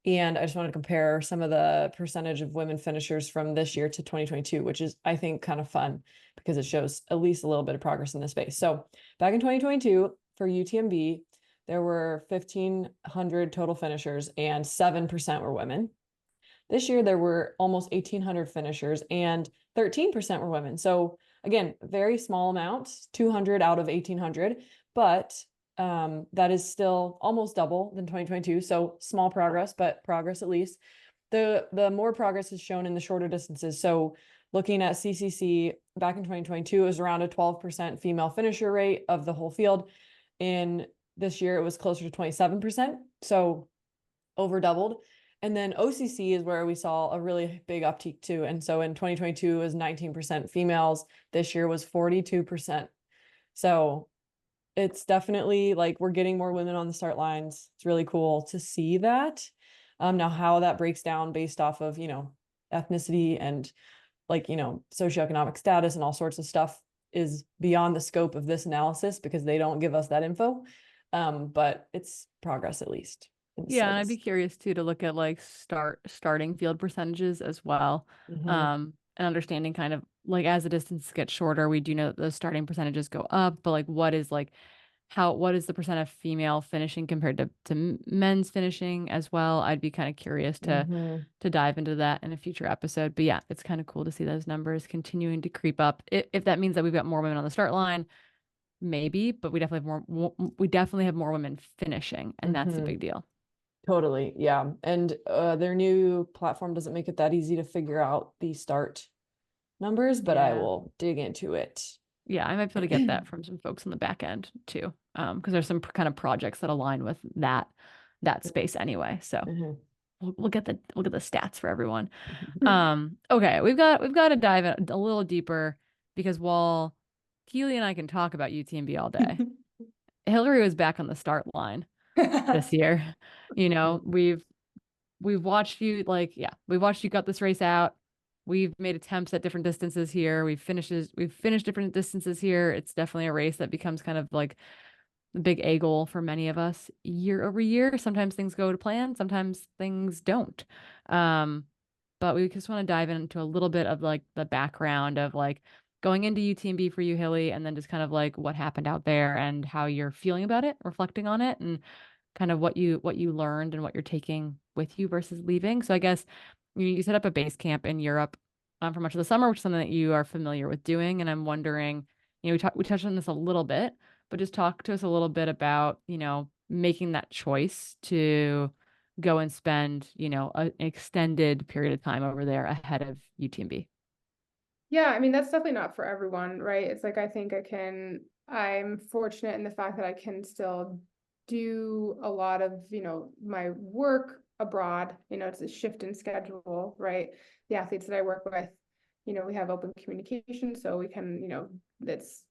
And I just wanted to compare some of the percentage of women finishers from this year to 2022, which is, I think, kind of fun because it shows at least a little bit of progress in this space. So back in 2022, for UTMB, there were 1,500 total finishers and 7% were women. This year, there were almost 1,800 finishers and 13% were women. So again, very small amounts, 200 out of 1,800, but that is still almost double than 2022. So small progress, but progress at least. The more progress is shown in the shorter distances. So looking at CCC back in 2022, it was around a 12% female finisher rate of the whole field. In this year, it was closer to 27%. So over doubled. And then OCC is where we saw a really big uptick too. And so in 2022 it was 19% females. This year was 42%. So it's definitely like we're getting more women on the start lines. It's really cool to see that. Now how that breaks down based off of, ethnicity and like, socioeconomic status and all sorts of stuff is beyond the scope of this analysis because they don't give us that info. But it's progress at least. in
Yeah, and I'd be
starts.
curious too to look at like starting field percentages as well.
Hmm.
And understanding kind of like as the distance gets shorter, we do know that those starting percentages go up, but like what is the percent of female finishing compared to men's finishing as well? I'd be kind of curious
Hmm.
to dive into that in a future episode. But yeah, it's kind of cool to see those numbers continuing to creep up. If that means that we've got more women on the start line, maybe, but we definitely have more women finishing, and that's the
Hmm.
big deal.
Totally. Yeah. And their new platform doesn't make it that easy to figure out the start numbers, but I
Yeah.
will dig into it.
Yeah, I might be able to get that from some folks on the back end too. Because there's some kind of projects that align with that space anyway. So
Mhm.
we'll get the stats for everyone. Okay, we've got to dive in a little deeper because while Keely and I can talk about UTMB all day, Hillary was back on the start line this year. You know, we've watched you like, yeah, we've watched you gut this race out. We've made attempts at different distances here. We've finished different distances here. It's definitely a race that becomes kind of like the big A goal for many of us year over year. Sometimes things go to plan, sometimes things don't. Um, but we just want to dive into a little bit of like the background of like going into UTMB for you, Hilly, and then just kind of like what happened out there and how you're feeling about it, reflecting on it, and kind of what you learned and what you're taking with you versus leaving. So I guess you set up a base camp in Europe for much of the summer, which is something that you are familiar with doing. And I'm wondering, we touched on this a little bit, but just talk to us a little bit about, making that choice to go and spend, an extended period of time over there ahead of UTMB.
Yeah, I mean, that's definitely not for everyone, right? It's like I'm fortunate in the fact that I can still do a lot of, my work abroad. It's a shift in schedule, right? The athletes that I work with, we have open communication, so we can, it's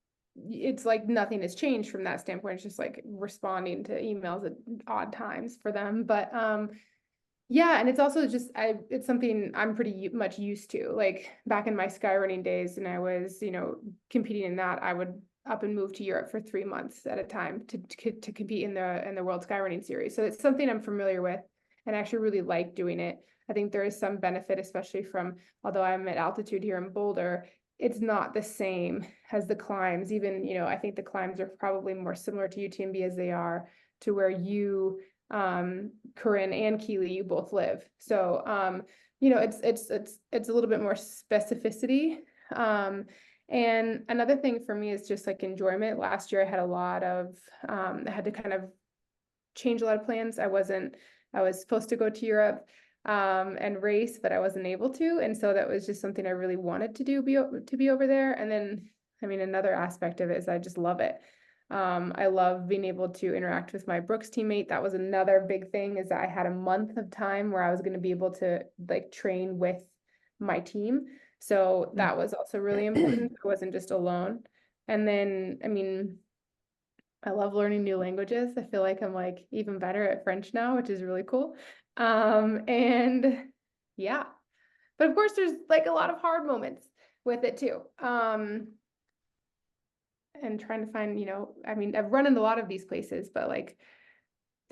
like nothing has changed from that standpoint. It's just like responding to emails at odd times for them. But yeah, and it's also it's something I'm pretty much used to. Like back in my skyrunning days, and I was, competing in that, I would up and move to Europe for 3 months at a time to compete in the World Skyrunning Series. So it's something I'm familiar with, and I actually really like doing it. I think there is some benefit, especially from, although I'm at altitude here in Boulder, it's not the same as the climbs. Even, I think the climbs are probably more similar to UTMB as they are to where Corinne and Keely, you both live. So, it's a little bit more specificity. And another thing for me is just like enjoyment. Last year I had I had to kind of change a lot of plans. I was supposed to go to Europe and race, but I wasn't able to. And so that was just something I really wanted to do, to be over there. And then, I mean, another aspect of it is I just love it. I love being able to interact with my Brooks teammate. That was another big thing, is that I had a month of time where I was going to be able to like train with my team. So that was also really important. I wasn't just alone. And then, I mean, I love learning new languages. I feel like I'm like even better at French now, which is really cool. And yeah, but of course there's like a lot of hard moments with it too. And trying to find, I mean, I've run in a lot of these places, but like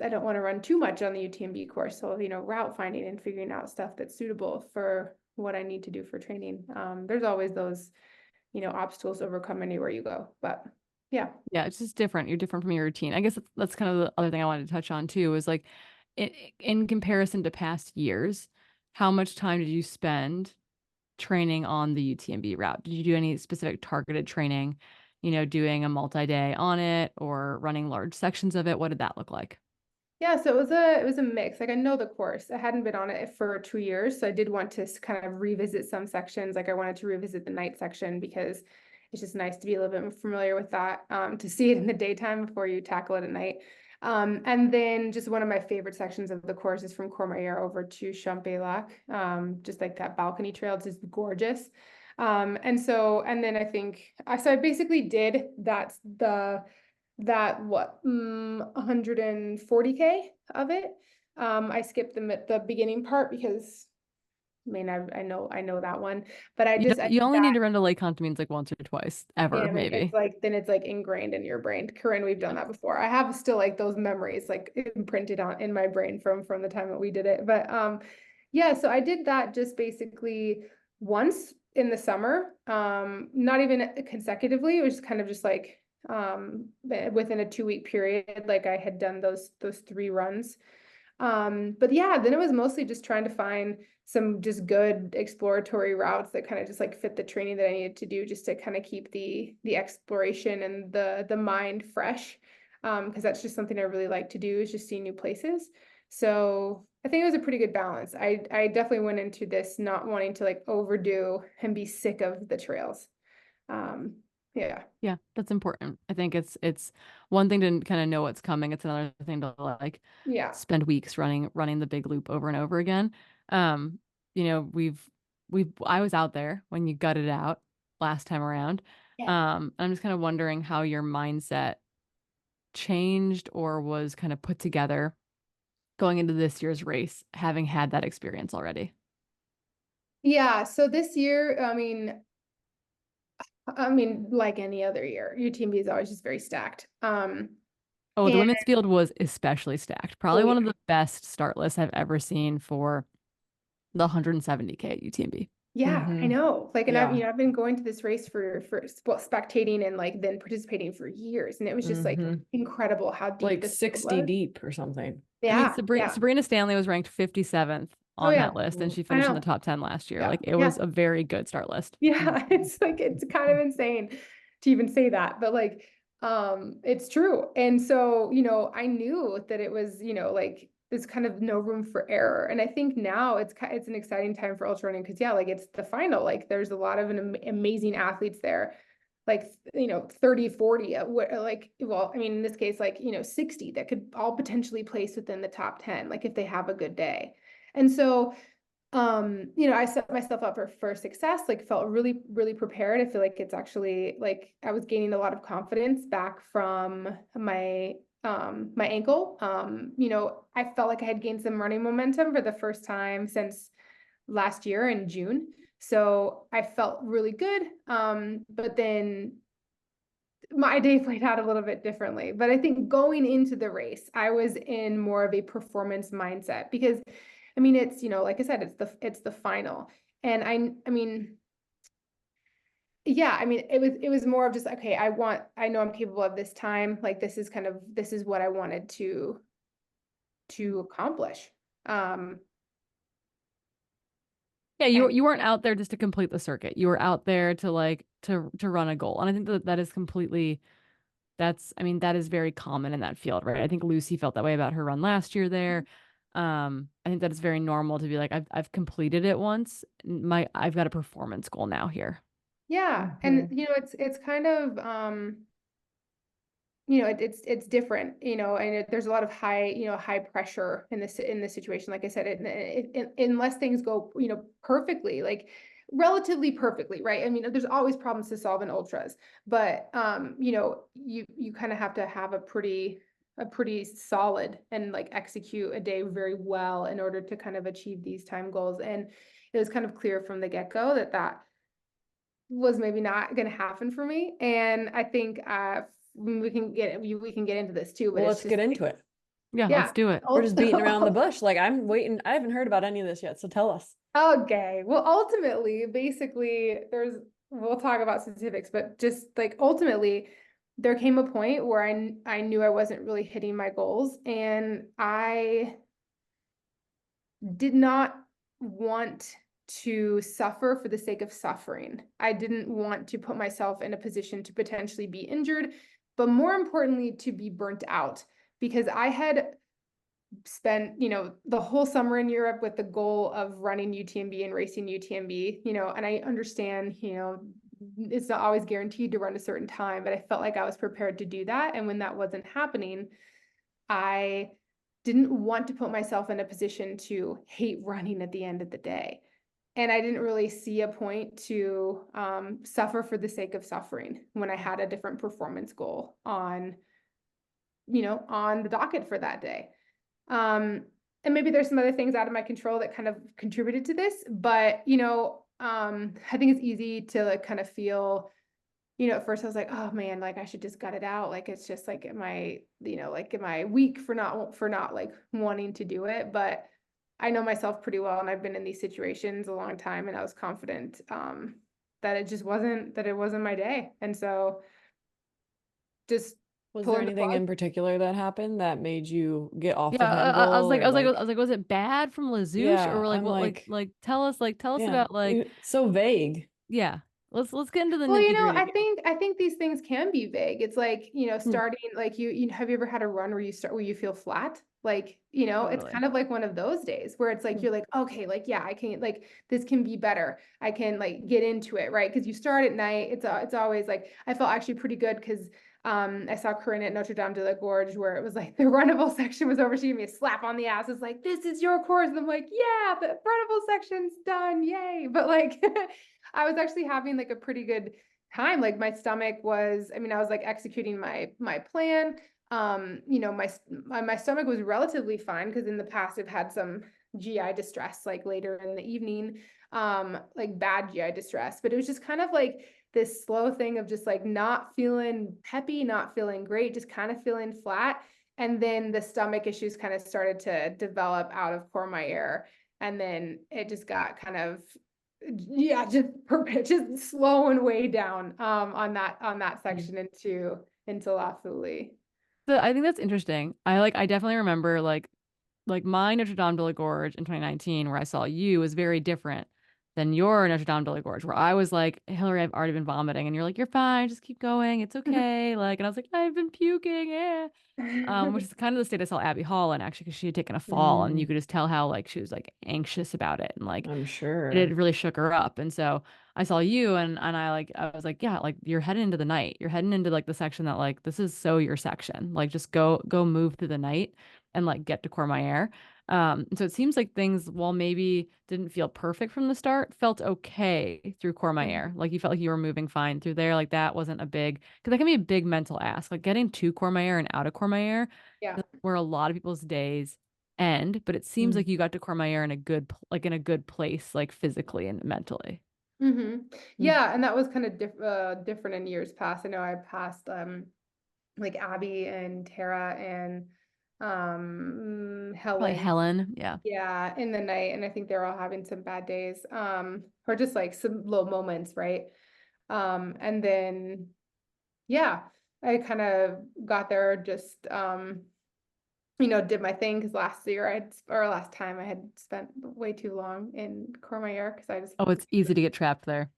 I don't want to run too much on the UTMB course. So, route finding and figuring out stuff that's suitable for what I need to do for training. There's always those, obstacles to overcome anywhere you go. But yeah.
Yeah, it's just different. You're different from your routine. I guess that's kind of the other thing I wanted to touch on too, is like in comparison to past years, how much time did you spend training on the UTMB route? Did you do any specific targeted training, doing a multi-day on it or running large sections of it? What did that look like?
Yeah, so it was a mix. Like I know the course. I hadn't been on it for 2 years, so I did want to kind of revisit some sections. Like I wanted to revisit the night section because it's just nice to be a little bit more familiar with that, to see it in the daytime before you tackle it at night. And then just one of my favorite sections of the course is from Courmayeur over to Champex-Lac, just like that balcony trail. It's just gorgeous. And then I think I basically did that what 140K of it. I skipped the beginning part because I mean, I know that one, but I
You
think
only need
that,
to run to Lake Contamines like once or twice ever,
yeah, I mean,
maybe.
then it's like ingrained in your brain. Corinne, we've done that before. I have still like those memories like imprinted on in my brain from the time that we did it. But yeah, so I did that just basically once in the summer, not even consecutively. It was kind of just like within a 2 week period, like I had done those 3 runs. But yeah, then it was mostly just trying to find some just good exploratory routes that kind of just like fit the training that I needed to do just to kind of keep the exploration and the mind fresh. Because that's just something I really like to do, is just see new places. So I think it was a pretty good balance. I definitely went into this not wanting to like overdo and be sick of the trails. Um, yeah.
Yeah, that's important. I think it's one thing to kind of know what's coming. It's another thing to like
Yeah.
spend weeks running the big loop over and over again. Um, you know, we've I was out there when you gutted it out last time around.
Yeah.
I'm just kind of wondering how your mindset changed or was kind of put together going into this year's race, having had that experience already.
Yeah. So this year, like any other year, UTMB is always just very stacked.
Oh, the
And
women's field was especially stacked. Probably
oh
one
yeah,
of the best start lists I've ever seen for the 170K at UTMB.
yeah, I
Mm-hmm.
know. Like, and
Yeah.
I've been going to this race for spectating and like then participating for years, and it was just like
Mm-hmm.
incredible how deep
Like
this field
60
was.
deep or something.
I mean,
Yeah, yeah.
Sabrina Stanley was ranked 57th
Oh
on
yeah,
that list, and she
I
finished in the
know.
top 10 last year.
Yeah,
Like it
yeah,
was a very good start list.
yeah.
Mhm.
It's like it's kind of insane to even say that, but like, it's true. And so, I knew that it was, like there's kind of no room for error. And I think now it's an exciting time for ultra running because yeah, like it's the final. Like there's a lot of amazing athletes there, like 30, 40, like, well, I mean, in this case, like 60 that could all potentially place within the top 10, like if they have a good day. And so I set myself up for success, like felt really, really prepared. I feel like it's actually like I was gaining a lot of confidence back from my ankle. I felt like I had gained some running momentum for the first time since last year in June. So I felt really good. But then my day played out a little bit differently. But I think going into the race, I was in more of a performance mindset because I mean, it's, like I said, it's the final. And I mean, yeah, I mean, it was more of just, okay, I know I'm capable of this time. Like this is what I wanted to accomplish. Um,
Yeah,
and
you weren't out there just to complete the circuit. You were out there to like to run a goal. And I think that is completely I mean, that is very common in that field, right? I think Lucy felt that way about her run last year there. I think that it's very normal to be like, I've completed it once. I've got a performance goal now here.
yeah, and
Mm-hmm.
it's kind of it's different, and there's a lot of high pressure in this situation. Like I said, unless things go, perfectly, like relatively perfectly, right? I mean, there's always problems to solve in ultras, but you kind of have to have a pretty solid and like execute a day very well in order to kind of achieve these time goals. And it was kind of clear from the get-go that was maybe not going to happen for me. And I think we can get into this too, but
Well,
it's
let's
just
get
like,
into it.
Yeah, let's
yeah.
do it.
We're just beating around the bush. Like I'm waiting. I haven't heard about any of this yet. So tell us.
Okay. Well, ultimately, basically, we'll talk about specifics, but just like ultimately, there came a point where I knew I wasn't really hitting my goals, and I did not want to suffer for the sake of suffering. I didn't want to put myself in a position to potentially be injured, but more importantly, to be burnt out because I had spent, the whole summer in Europe with the goal of running UTMB and racing UTMB, and I understand, it's not always guaranteed to run a certain time, but I felt like I was prepared to do that. And when that wasn't happening, I didn't want to put myself in a position to hate running at the end of the day. And I didn't really see a point to suffer for the sake of suffering when I had a different performance goal on the docket for that day. Um, and maybe there's some other things out of my control that kind of contributed to this, but, I think it's easy to like kind of feel, at first I was like, oh man, like I should just gut it out. Like, it's just like, am I weak for not like wanting to do it? But I know myself pretty well, and I've been in these situations a long time, and I was confident, that it wasn't my day. And so just
Was there
pulling the
anything
plug.
in particular that happened that made you get off the
Yeah, I was
handle
like,
or
was it bad from Lazouche,
yeah,
or like
I'm
what, tell us
yeah,
about like,
it's so vague.
yeah, let's get into the
Well,
nitty
I
gritty.
think these things can be vague. It's like,
Hmm.
starting like have you ever had a run where you feel flat? Like, it's
Totally.
kind of like one of those days where it's like
Hmm.
you're like, okay, like yeah, I can like this can be better. I can like get into it, right? Because you start at night. It's always like I felt actually pretty good because I saw Corinne at Notre Dame de la Gorge where it was like the runnable section was over. She gave me a slap on the ass. It's like, this is your course. And I'm like, yeah, the runnable section's done. Yay. But like I was actually having like a pretty good time. Like my stomach was, I was like executing my plan. My stomach was relatively fine because in the past I've had some GI distress like later in the evening, like bad GI distress. But it was just kind of like this slow thing of just like not feeling peppy, not feeling great, just kind of feeling flat. And then the stomach issues kind of started to develop out of Courmayeur. And then it just got kind of, yeah, just slowing way down on that section into La Folie.
I think that's interesting. I definitely remember like my Notre Dame de la Gorge in 2019, where I saw you, was very different than your Notre Dame de la Gorge, where I was like, Hillary, I've already been vomiting, and you're like, you're fine, just keep going, it's okay. Like, and I was like, I've been puking, yeah. Which is kind of the state I saw Abby Hall in, actually, because she had taken a fall, and you
Mm,
could just tell how like she was like anxious about it, and like
I'm
it
sure.
had really shook her up. And so I saw you, and I was like, yeah, like you're heading into the night. You're heading into like the section that like this is so your section. Like just go move through the night and like get to Courmayeur. And so it seems like things, while maybe didn't feel perfect from the start, felt okay through Courmayeur.
Mhm.
Like you felt like you were moving fine through there. Like that wasn't a big, because that can be a big mental ask. Like getting to Courmayeur and out of Courmayeur
Yeah.
is where a lot of people's days end, but it seems
Mm.
like you got to Courmayeur in a like in a good place, like physically and mentally.
Mm.
Yeah, and that was kind of different in years past. I know I passed like Abby and Tara and
Probably
Helen.
Helen. Yeah.
Yeah, in the night, and I think they're all having some bad days, or just like some low moments, right? And then yeah, I kind of got there just did my thing because last time I had spent way too long in Courmayeur because I just
Oh, it's easy to get trapped there.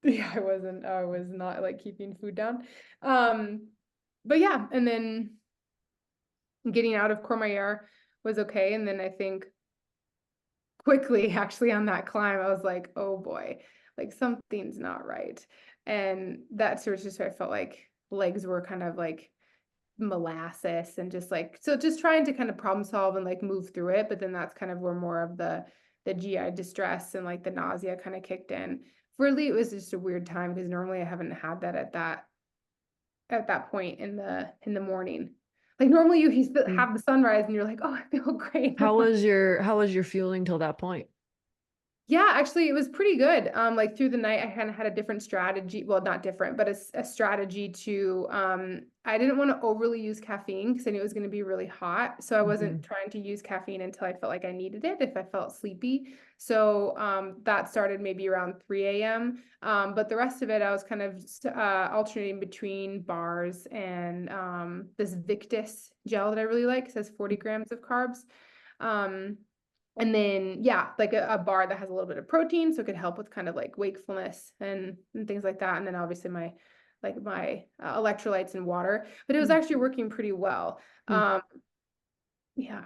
yeah, I was not like keeping food down. Um, but yeah, and then getting out of Courmayeur was okay. And then I think quickly actually on that climb, I was like, oh boy, like something's not right. And that was just where I felt like legs were kind of like molasses and just like so just trying to kind of problem solve and like move through it. But then that's kind of where more of the GI distress and like the nausea kind of kicked in. For Lee, it was just a weird time because normally I haven't had that at that point in the morning. Like normally
Mm.
have the sunrise and you're like, oh, I feel great.
How was your fueling till that point?
Yeah, actually, it was pretty good. Like through the night, I kind of had a different strategy. Well, not different, but a strategy to, I didn't want to overly use caffeine because I knew it was going to be really hot. So I wasn't
Hmm.
trying to use caffeine until I felt like I needed it if I felt sleepy. So that started maybe around 3 a.m. But the rest of it, I was kind of alternating between bars and this Victus gel that I really like. It says 40 grams of carbs. Um, and then, yeah, like a bar that has a little bit of protein, so it could help with kind of like wakefulness and things like that. And then obviously my electrolytes and water, but it was actually working pretty well. Um, yeah,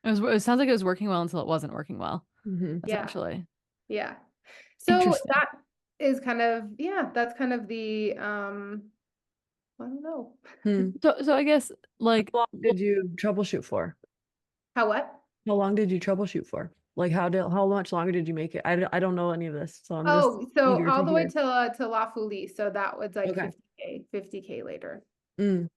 It sounds like it was working well until it wasn't working well,
Mm-hmm.
yeah,
essentially.
yeah. So
Interesting.
that is kind of, yeah, that's kind of the, I don't know.
Hmm.
So I guess like
How long did you troubleshoot for?
How what?
How long did you troubleshoot for? Like how much longer did you make it? I don't know any of this, so I'm just
Oh, so
eager to
all the way
hear.
to La Folie. So that was like
Okay.
50K later.
Mm.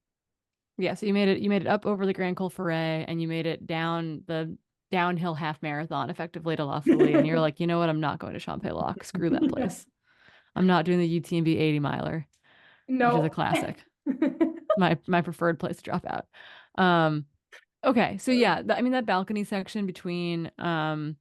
yeah, so you made it up over the Grand Col Ferret, and you made it down the downhill half marathon effectively to La Folie, and you're like, you know what? I'm not going to Champex. Screw that place. I'm not doing the UTMB 80 miler, which is a
No.
classic. My preferred place to drop out. Okay, so yeah, I mean that balcony section between Courmayeur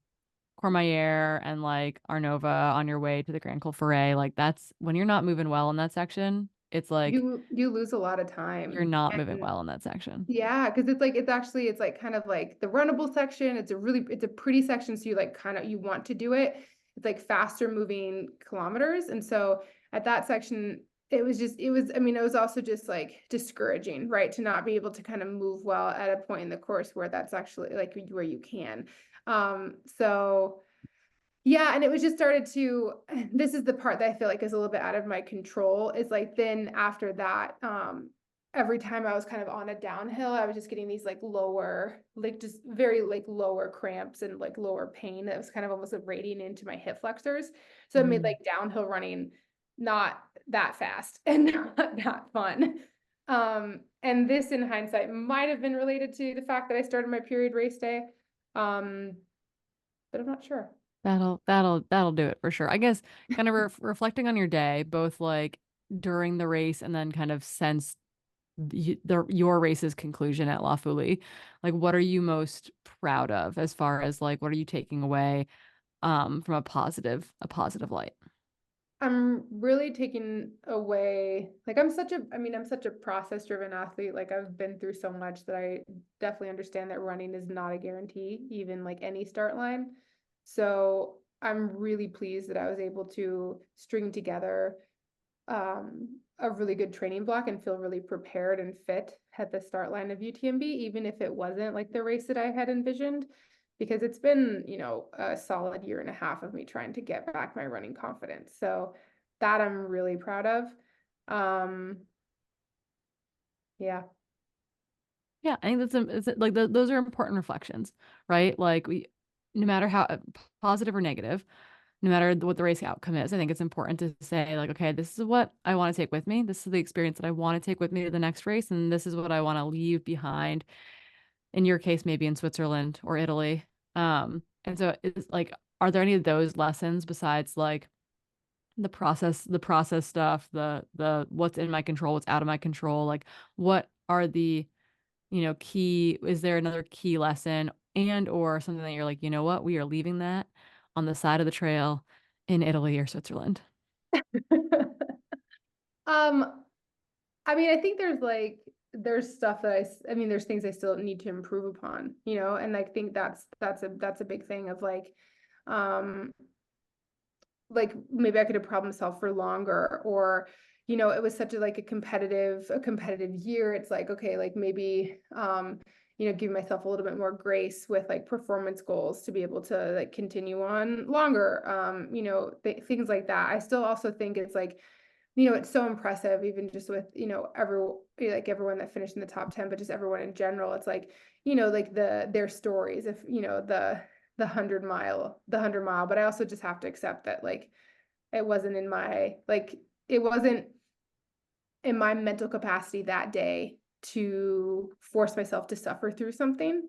and like Arnova on your way to the Grand Col Ferret, like that's when you're not moving well in that section, it's like
You lose a lot of
you're
time.
not moving well in that section.
Yeah, because it's like kind of like the runnable section. It's a pretty section, so you like kind of you want to do it. It's like faster moving kilometers. And so at that section, I mean, it was also just like discouraging, right? To not be able to kind of move well at a point in the course where that's actually like where you can. So yeah, and it was just started to, this is the part that I feel like is a little bit out of my control, is like then after that, every time I was kind of on a downhill, I was just getting these like lower, like just very like lower cramps and like lower pain that was kind of almost like radiating into my hip flexors. So it made like downhill running not that fast and not that fun. And this in hindsight might have been related to the fact that I started my period race day. But I'm not sure.
That'll do it for sure. I guess kind of reflecting on your day, both like during the race and then kind of since your race's conclusion at La Folie, like what are you most proud of as far as like what are you taking away from a positive light?
I'm really taking away, like I'm such a process driven athlete. Like I've been through so much that I definitely understand that running is not a guarantee, even like any start line. So I'm really pleased that I was able to string together a really good training block and feel really prepared and fit at the start line of UTMB, even if it wasn't like the race that I had envisioned, because it's been, a solid year and a half of me trying to get back my running confidence. So that I'm really proud of. Yeah.
Yeah, I think like those are important reflections, right? Like no matter how positive or negative, no matter what the race outcome is, I think it's important to say like, okay, this is what I want to take with me. This is the experience that I want to take with me to the next race, and this is what I want to leave behind. In your case, maybe in Switzerland or Italy. And so it's like, are there any of those lessons besides like the process stuff, the what's in my control, what's out of my control? Like, what are the key, is there another key lesson and or something that you're like, you know what, we are leaving that on the side of the trail in Italy or Switzerland?
Um, I mean, I think there's stuff that I mean, there's things I still need to improve upon, and I think that's a big thing of um, like maybe I could have problem solved for longer, or it was such a competitive year. It's like, okay, like maybe give myself a little bit more grace with like performance goals to be able to like continue on longer. Things like that. I still also think it's like, it's so impressive, even just with, everyone that finished in the top 10, but just everyone in general. It's like, like their stories, if, the 100 mile, but I also just have to accept that like, it wasn't in my mental capacity that day to force myself to suffer through something.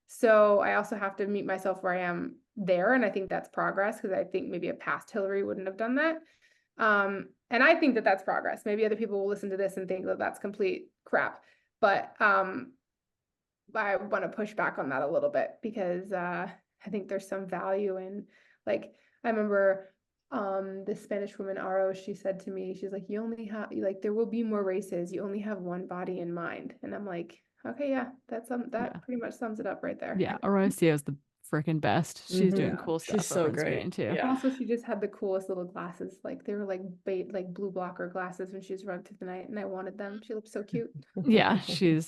So I also have to meet myself where I am there. And I think that's progress, because I think maybe a past Hillary wouldn't have done that. And I think that that's progress. Maybe other people will listen to this and think that that's complete crap. But I want to push back on that a little bit, because I think there's some value in, like, I remember this Spanish woman, Aro, she said to me, she's like, you only have, like, there will be more races. You only have one body in mind. And I'm like, okay, yeah, that pretty much sums it up right there.
Yeah, Orosia is the freaking best. She's doing cool
She's
stuff
so
over in
great.
Spain too.
Yeah.
Also, she just had the coolest little glasses. Like they were like blue blocker glasses when she was running through the night, and I wanted them. She looked so cute.
Yeah,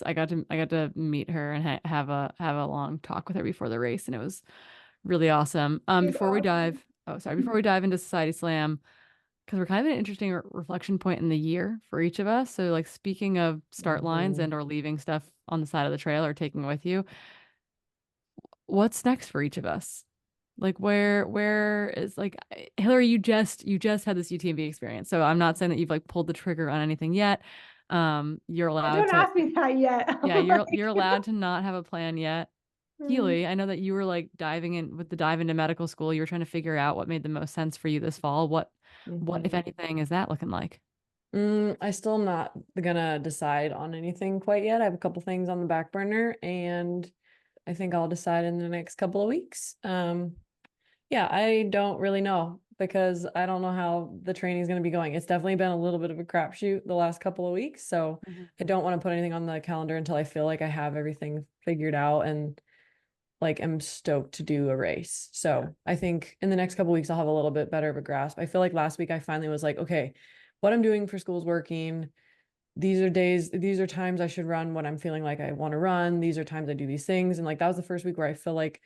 I got to meet her and have a long talk with her before the race, and it was really awesome.
It's
Before we
awesome.
dive, before we dive into Society Slam, because we're kind of at an interesting reflection point in the year for each of us. So, like speaking of start lines and or leaving stuff on the side of the trail or taking with you, what's next for each of us? Like where is like Hillary, you just had this UTMB experience. So I'm not saying that you've like pulled the trigger on anything yet. You're
Oh,
allowed
don't
to
ask me that yet.
yeah,
I'm
you're
like,
allowed to not have a plan yet. Keely, I know that you were like diving in with the dive into medical school. You were trying to figure out what made the most sense for you this fall. What, if
Mhm.
anything, is that looking like?
I still am not gonna decide on anything quite yet. I have a couple things on the back burner, and I think I'll decide in the next couple of weeks. Yeah, I don't really know because I don't know how the training is going to be going. It's definitely been a little bit of a crapshoot the last couple of weeks, so
Mhm.
I don't want to put anything on the calendar until I feel like I have everything figured out and like am stoked to do a race. So I think in the next couple of weeks I'll have a little bit better of a grasp. I feel like last week I finally was like, okay, what I'm doing for school is working. These are times I should run when I'm feeling like I want to run. These are times I do these things. And like that was the first week where I feel like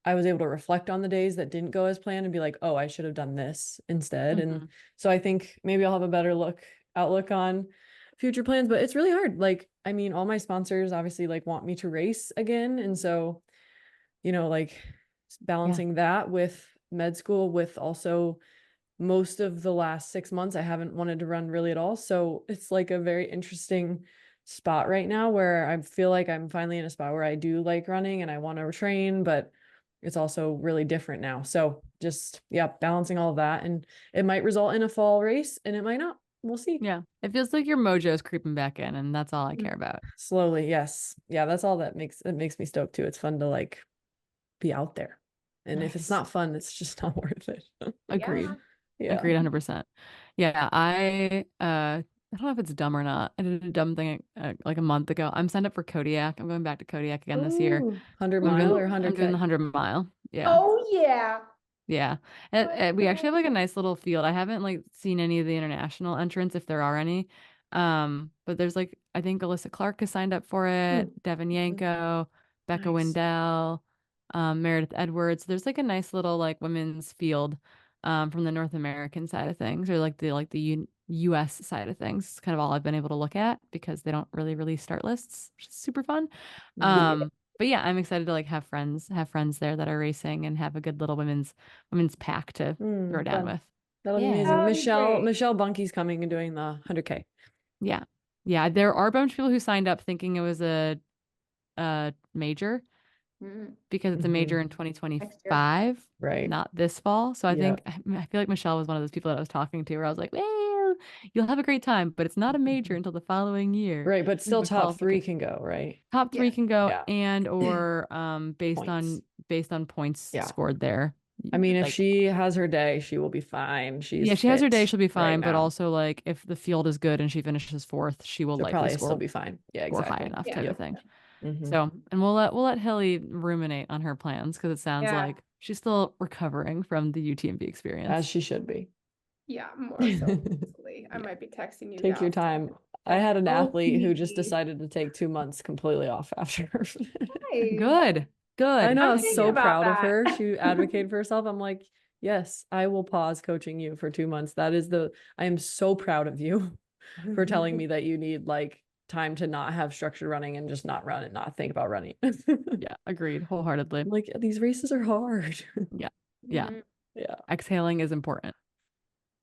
I was able to reflect on the days that didn't go as planned and be like, oh, I should have done this instead. And
Mhm.
so I think maybe I'll have a better outlook on future plans, but it's really hard. Like, I mean, all my sponsors obviously like want me to race again. And so, like balancing that with med school with also most of the last 6 months, I haven't wanted to run really at all. So it's like a very interesting spot right now where I feel like I'm finally in a spot where I do like running and I want to train, but it's also really different now. So just, yeah, balancing all of that. And it might result in a fall race and it might not. We'll see.
Yeah. It feels like your mojo is creeping back in, and that's all I care about.
Slowly. Yes. Yeah. That's all it makes me stoked too. It's fun to like be out there. And if it's
Nice.
not fun, it's just not worth it.
Agreed.
Yeah.
Yeah.
Agreed 100%. Yeah, I don't know if it's dumb or not. I did a dumb thing like a month ago. I'm signed up for Kodiak. I'm going back to Kodiak again this year.
Ooh, 100
I'm
mile
doing
or
I'm doing the
100K?
100 mile. Yeah.
Oh yeah.
Yeah. We actually have like a nice little field. I haven't like seen any of the international entrants if there are any. But there's like I think Alyssa Clark has signed up for it, Devin
Mhm.
Yanko, Becca
Nice.
Wendell, Meredith Edwards. There's like a nice little like women's field from the North American side of things or like the US side of things. It's kind of all I've been able to look at because they don't really release start lists, which is super fun.
Mhm.
But yeah, I'm excited to like have friends there that are racing and have a good little women's pack to throw down
Fun.
with.
That'll be
Yeah.
amazing.
That'll be great.
Michelle Bunky's coming and doing the 100K.
Yeah. Yeah. There are a bunch of people who signed up thinking it was a major
Mm,
because it's a major in
next year.
2025,
Right.
not this fall. So
Yeah.
I feel like Michelle was one of those people that I was talking to where I was like, well, you'll have a great time, but it's not a major until the following year.
Right, but
You have
still
a
top three
qualification.
can go, right?
Top three
Yeah.
can go
Yeah.
and or
Points.
based on points
Yeah.
scored there.
I mean, if
Like
she has her day, she will be fine.
yeah,
She's
she has her day,
fit
she'll be
right
fine, but
now.
also like if the field is good and she finishes fourth, she will
She'll
likely
probably still
score
be fine. Yeah,
score high
exactly.
enough
Yeah.
type of
Yep.
thing.
Hmm.
So, and we'll let Hilly ruminate on her plans because it sounds
Yeah.
like she's still recovering from the UTMB
As
experience.
she should be.
Yeah. More so. Hopefully. I
Yeah.
might be texting you
Take your
gals.
time. I
Like,
had an
oh,
athlete who just
PVC.
decided to take 2 months completely off after.
Nice.
Good.
I
Good.
know, I
I'm
was
thinking
so
about
proud of
that.
her. She advocated for herself. I'm like, yes, I will pause coaching you for 2 months. I am so proud of you for telling me that you need like time to not have structured running and just not run and not think about running.
Yeah, agreed wholeheartedly.
Like, these races are hard.
Yeah. Yeah.
Mhm.
Yeah.
Exhaling is important.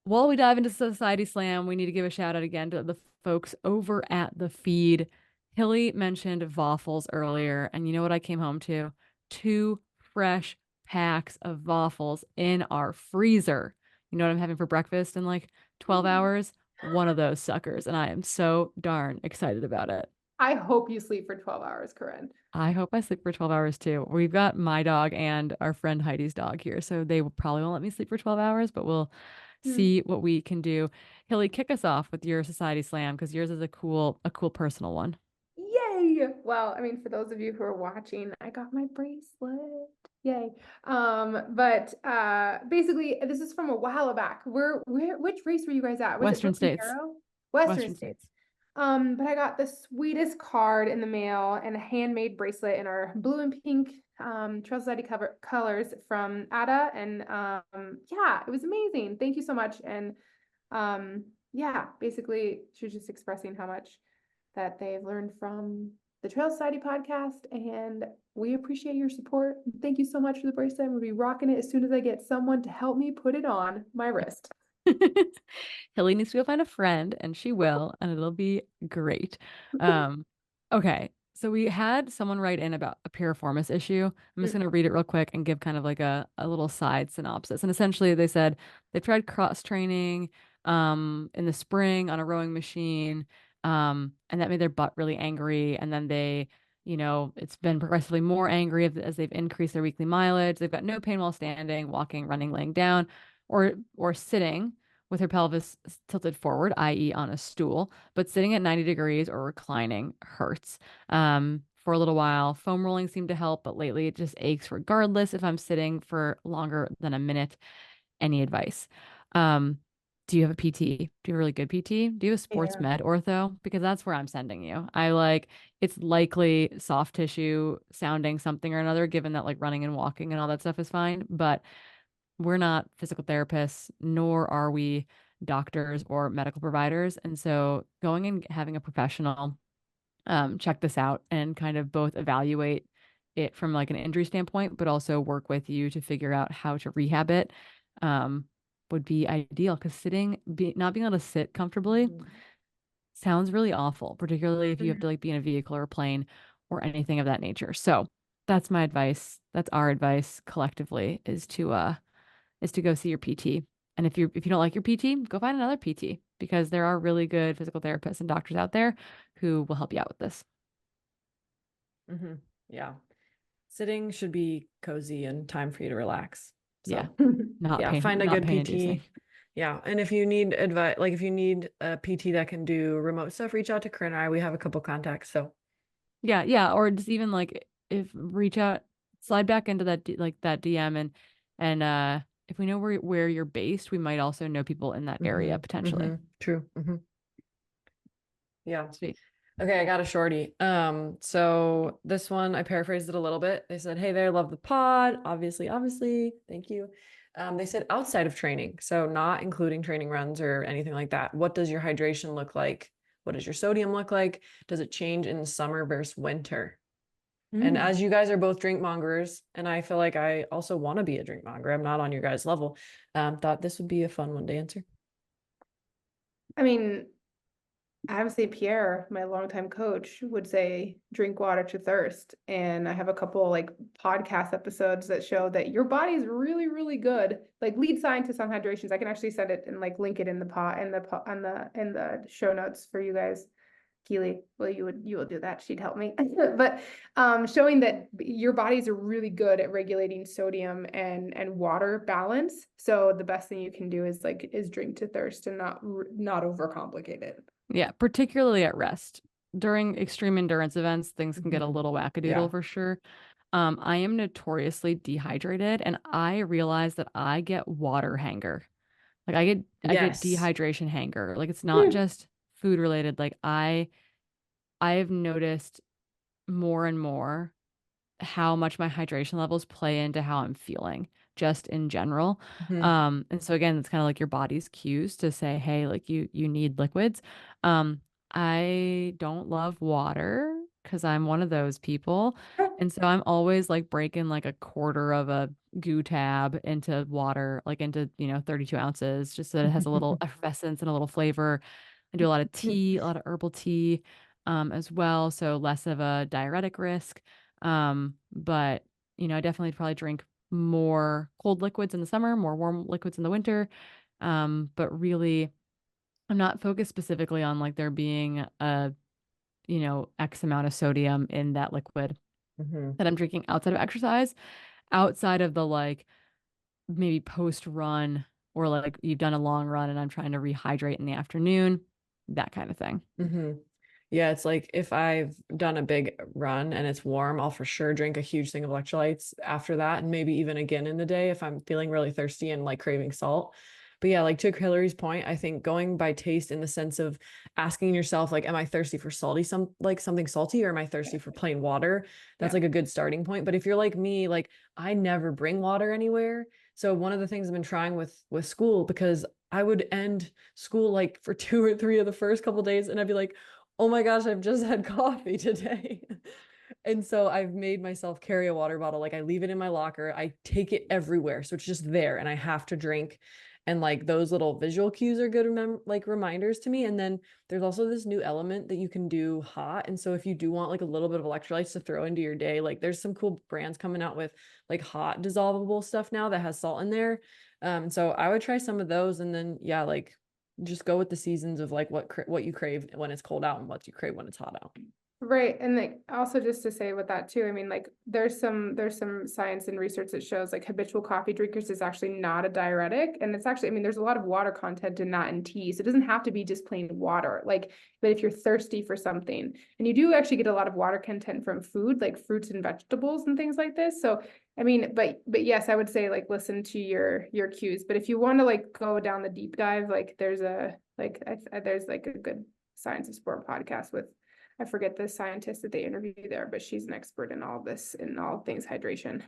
While we dive into Society Slam, we need to give a shout out again to the folks over at the feed. Hilly mentioned waffles earlier, and you know what I came home to? Two fresh packs of waffles in our freezer. You know what I'm having for breakfast in like 12 hours? One of those suckers, and I am so darn excited about it.
I hope you sleep for 12 hours, Corinne.
I hope I sleep for 12 hours too. We've got my dog and our friend Heidi's dog here, so they will probably won't let me sleep for 12 hours, but we'll
Hmm.
see what we can do. Hilly, kick us off with your Society Slam because yours is a cool personal one.
Yay! Well, I mean, for those of you who are watching, I got my bracelet. Yay. But basically this is from a while back. Which race were you guys at? Was it
Western
Broken
States.
Arrow? Western
Western
States.
States.
But I got the sweetest card in the mail and a handmade bracelet in our blue and pink Trail Society cover colors from Ada. And yeah, it was amazing. Thank you so much. And yeah, basically she was just expressing how much that they've learned from the Trail Society podcast, and we appreciate your support. Thank you so much for the bracelet. I'm gonna be rocking it as soon as I get someone to help me put it on my wrist.
Hilly needs to go find a friend, and she will, and it'll be great. Okay, So we had someone write in about a piriformis issue. I'm just going to read it real quick and give kind of like a little side synopsis. And essentially they said they tried cross training in the spring on a rowing machine and that made their butt really angry. And then they, it's been progressively more angry as they've increased their weekly mileage. They've got no pain while standing, walking, running, laying down, or sitting with her pelvis tilted forward, i.e., on a stool, but sitting at 90 degrees or reclining hurts. For a little while, foam rolling seemed to help, but lately it just aches regardless if I'm sitting for longer than a minute. Any advice? Um, do you have a PT? Do you have a really good PT? Do you have a sports
Yeah.
med ortho? Because that's where I'm sending you. It's likely soft tissue sounding something or another, given that like running and walking and all that stuff is fine. But we're not physical therapists, nor are we doctors or medical providers. And so going and having a professional check this out and kind of both evaluate it from like an injury standpoint, but also work with you to figure out how to rehab it um, would be ideal. Because not being able to sit comfortably sounds really awful, particularly if you have to like be in a vehicle or a plane or anything of that nature. So that's my advice. That's our advice collectively is to go see your PT. And if you don't like your PT, go find another PT because there are really good physical therapists and doctors out there who will help you out with this.
Yeah. Sitting should be cozy and time for you to relax. So
Yeah. Not
yeah,
pain,
find a
not
good
pain
PT.
inducing.
Yeah. And if you need advice, like if you need a PT that can do remote stuff, reach out to Corinne and I. We have a couple contacts. So
Yeah, yeah. Or just even like if reach out, slide back into that DM and if we know where you're based, we might also know people in that area potentially.
True. Yeah.
Sweet.
Okay, I got a shorty. So this one I paraphrased it a little bit. They said, "Hey there, love the pod." Obviously, thank you. They said outside of training, so not including training runs or anything like that. What does your hydration look like? What does your sodium look like? Does it change in summer versus winter? And as you guys are both drink mongers, and I feel like I also want to be a drink monger, I'm not on your guys' level. Thought this would be a fun one to answer.
I mean, I would say Pierre, my longtime coach, would say drink water to thirst. And I have a couple like podcast episodes that show that your body is really, really good. Like lead scientists on hydrations. I can actually send it and like link it in the pot in the show notes for you guys. Keely, well, you will do that. She'd help me. But showing that your bodies are really good at regulating sodium and water balance. So the best thing you can do is drink to thirst and not overcomplicate it.
Yeah, particularly at rest. During extreme endurance events, things can get a little wackadoodle for sure. I am notoriously dehydrated and I realize that I get water hanger. Like I get
Yes.
dehydration hanger. Like it's not just food related. I've noticed more and more how much my hydration levels play into how I'm feeling just in general. And so again, it's kind of like your body's cues to say, hey, like you need liquids. I don't love water because I'm one of those people. And so I'm always like breaking like a quarter of a goo tab into water, like into, 32 ounces, just so that it has a little effervescence and a little flavor. I do a lot of tea, a lot of herbal tea, as well. So less of a diuretic risk. But I definitely probably drink more cold liquids in the summer, more warm liquids in the winter. But really I'm not focused specifically on like there being X amount of sodium in that liquid that I'm drinking outside of exercise, outside of the like maybe post run or like you've done a long run and I'm trying to rehydrate in the afternoon, that kind of thing.
Yeah, it's like if I've done a big run and it's warm, I'll for sure drink a huge thing of electrolytes after that, and maybe even again in the day if I'm feeling really thirsty and like craving salt. But yeah, like to Hillary's point, I think going by taste in the sense of asking yourself, like, am I thirsty for something salty, or am I thirsty for plain water? That's like a good starting point. But if you're like me, like I never bring water anywhere. So one of the things I've been trying with school, because I would end school like for 2 or 3 of the first couple days, and I'd be like, oh my gosh, I've just had coffee today. And so I've made myself carry a water bottle. Like I leave it in my locker. I take it everywhere. So it's just there and I have to drink. And like those little visual cues are good like reminders to me. And then there's also this new element that you can do hot. And so if you do want like a little bit of electrolytes to throw into your day, like there's some cool brands coming out with like hot dissolvable stuff now that has salt in there. So I would try some of those, and then yeah, like just go with the seasons of like what you crave when it's cold out and what you crave when it's hot out.
Right. And like also just to say with that too, I mean, like there's some science and research that shows like habitual coffee drinkers is actually not a diuretic. And it's actually, I mean, there's a lot of water content in that in tea. So it doesn't have to be just plain water. Like, but if you're thirsty for something, and you do actually get a lot of water content from food, like fruits and vegetables and things like this. So I mean, but yes, I would say like listen to your cues. But if you want to like go down the deep dive, like there's a there's like a good Science of Sport podcast with, I forget the scientist that they interview there, but she's an expert in all this, in all things hydration.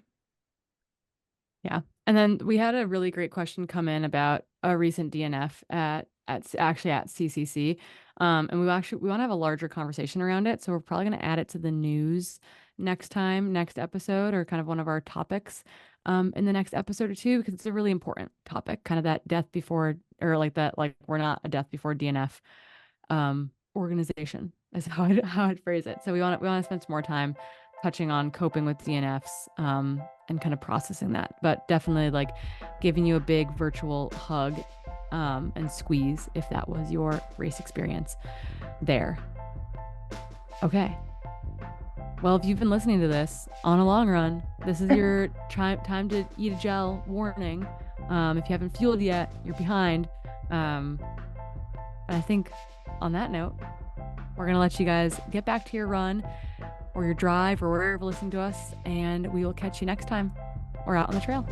Yeah. And then we had a really great question come in about a recent DNF at CCC. And we want to have a larger conversation around it. So we're probably going to add it to the news next episode, or kind of one of our topics in the next episode or two, because it's a really important topic, kind of that death before, or like that, like we're not a death before DNF organization is how I'd phrase it. So we want to spend some more time touching on coping with DNFs and kind of processing that, but definitely like giving you a big virtual hug and squeeze if that was your race experience there. Okay. Well, if you've been listening to this on a long run, this is your time to eat a gel warning. If you haven't fueled yet, you're behind. And I think on that note, we're going to let you guys get back to your run or your drive or wherever you're listening to us, and we will catch you next time or out on the trail.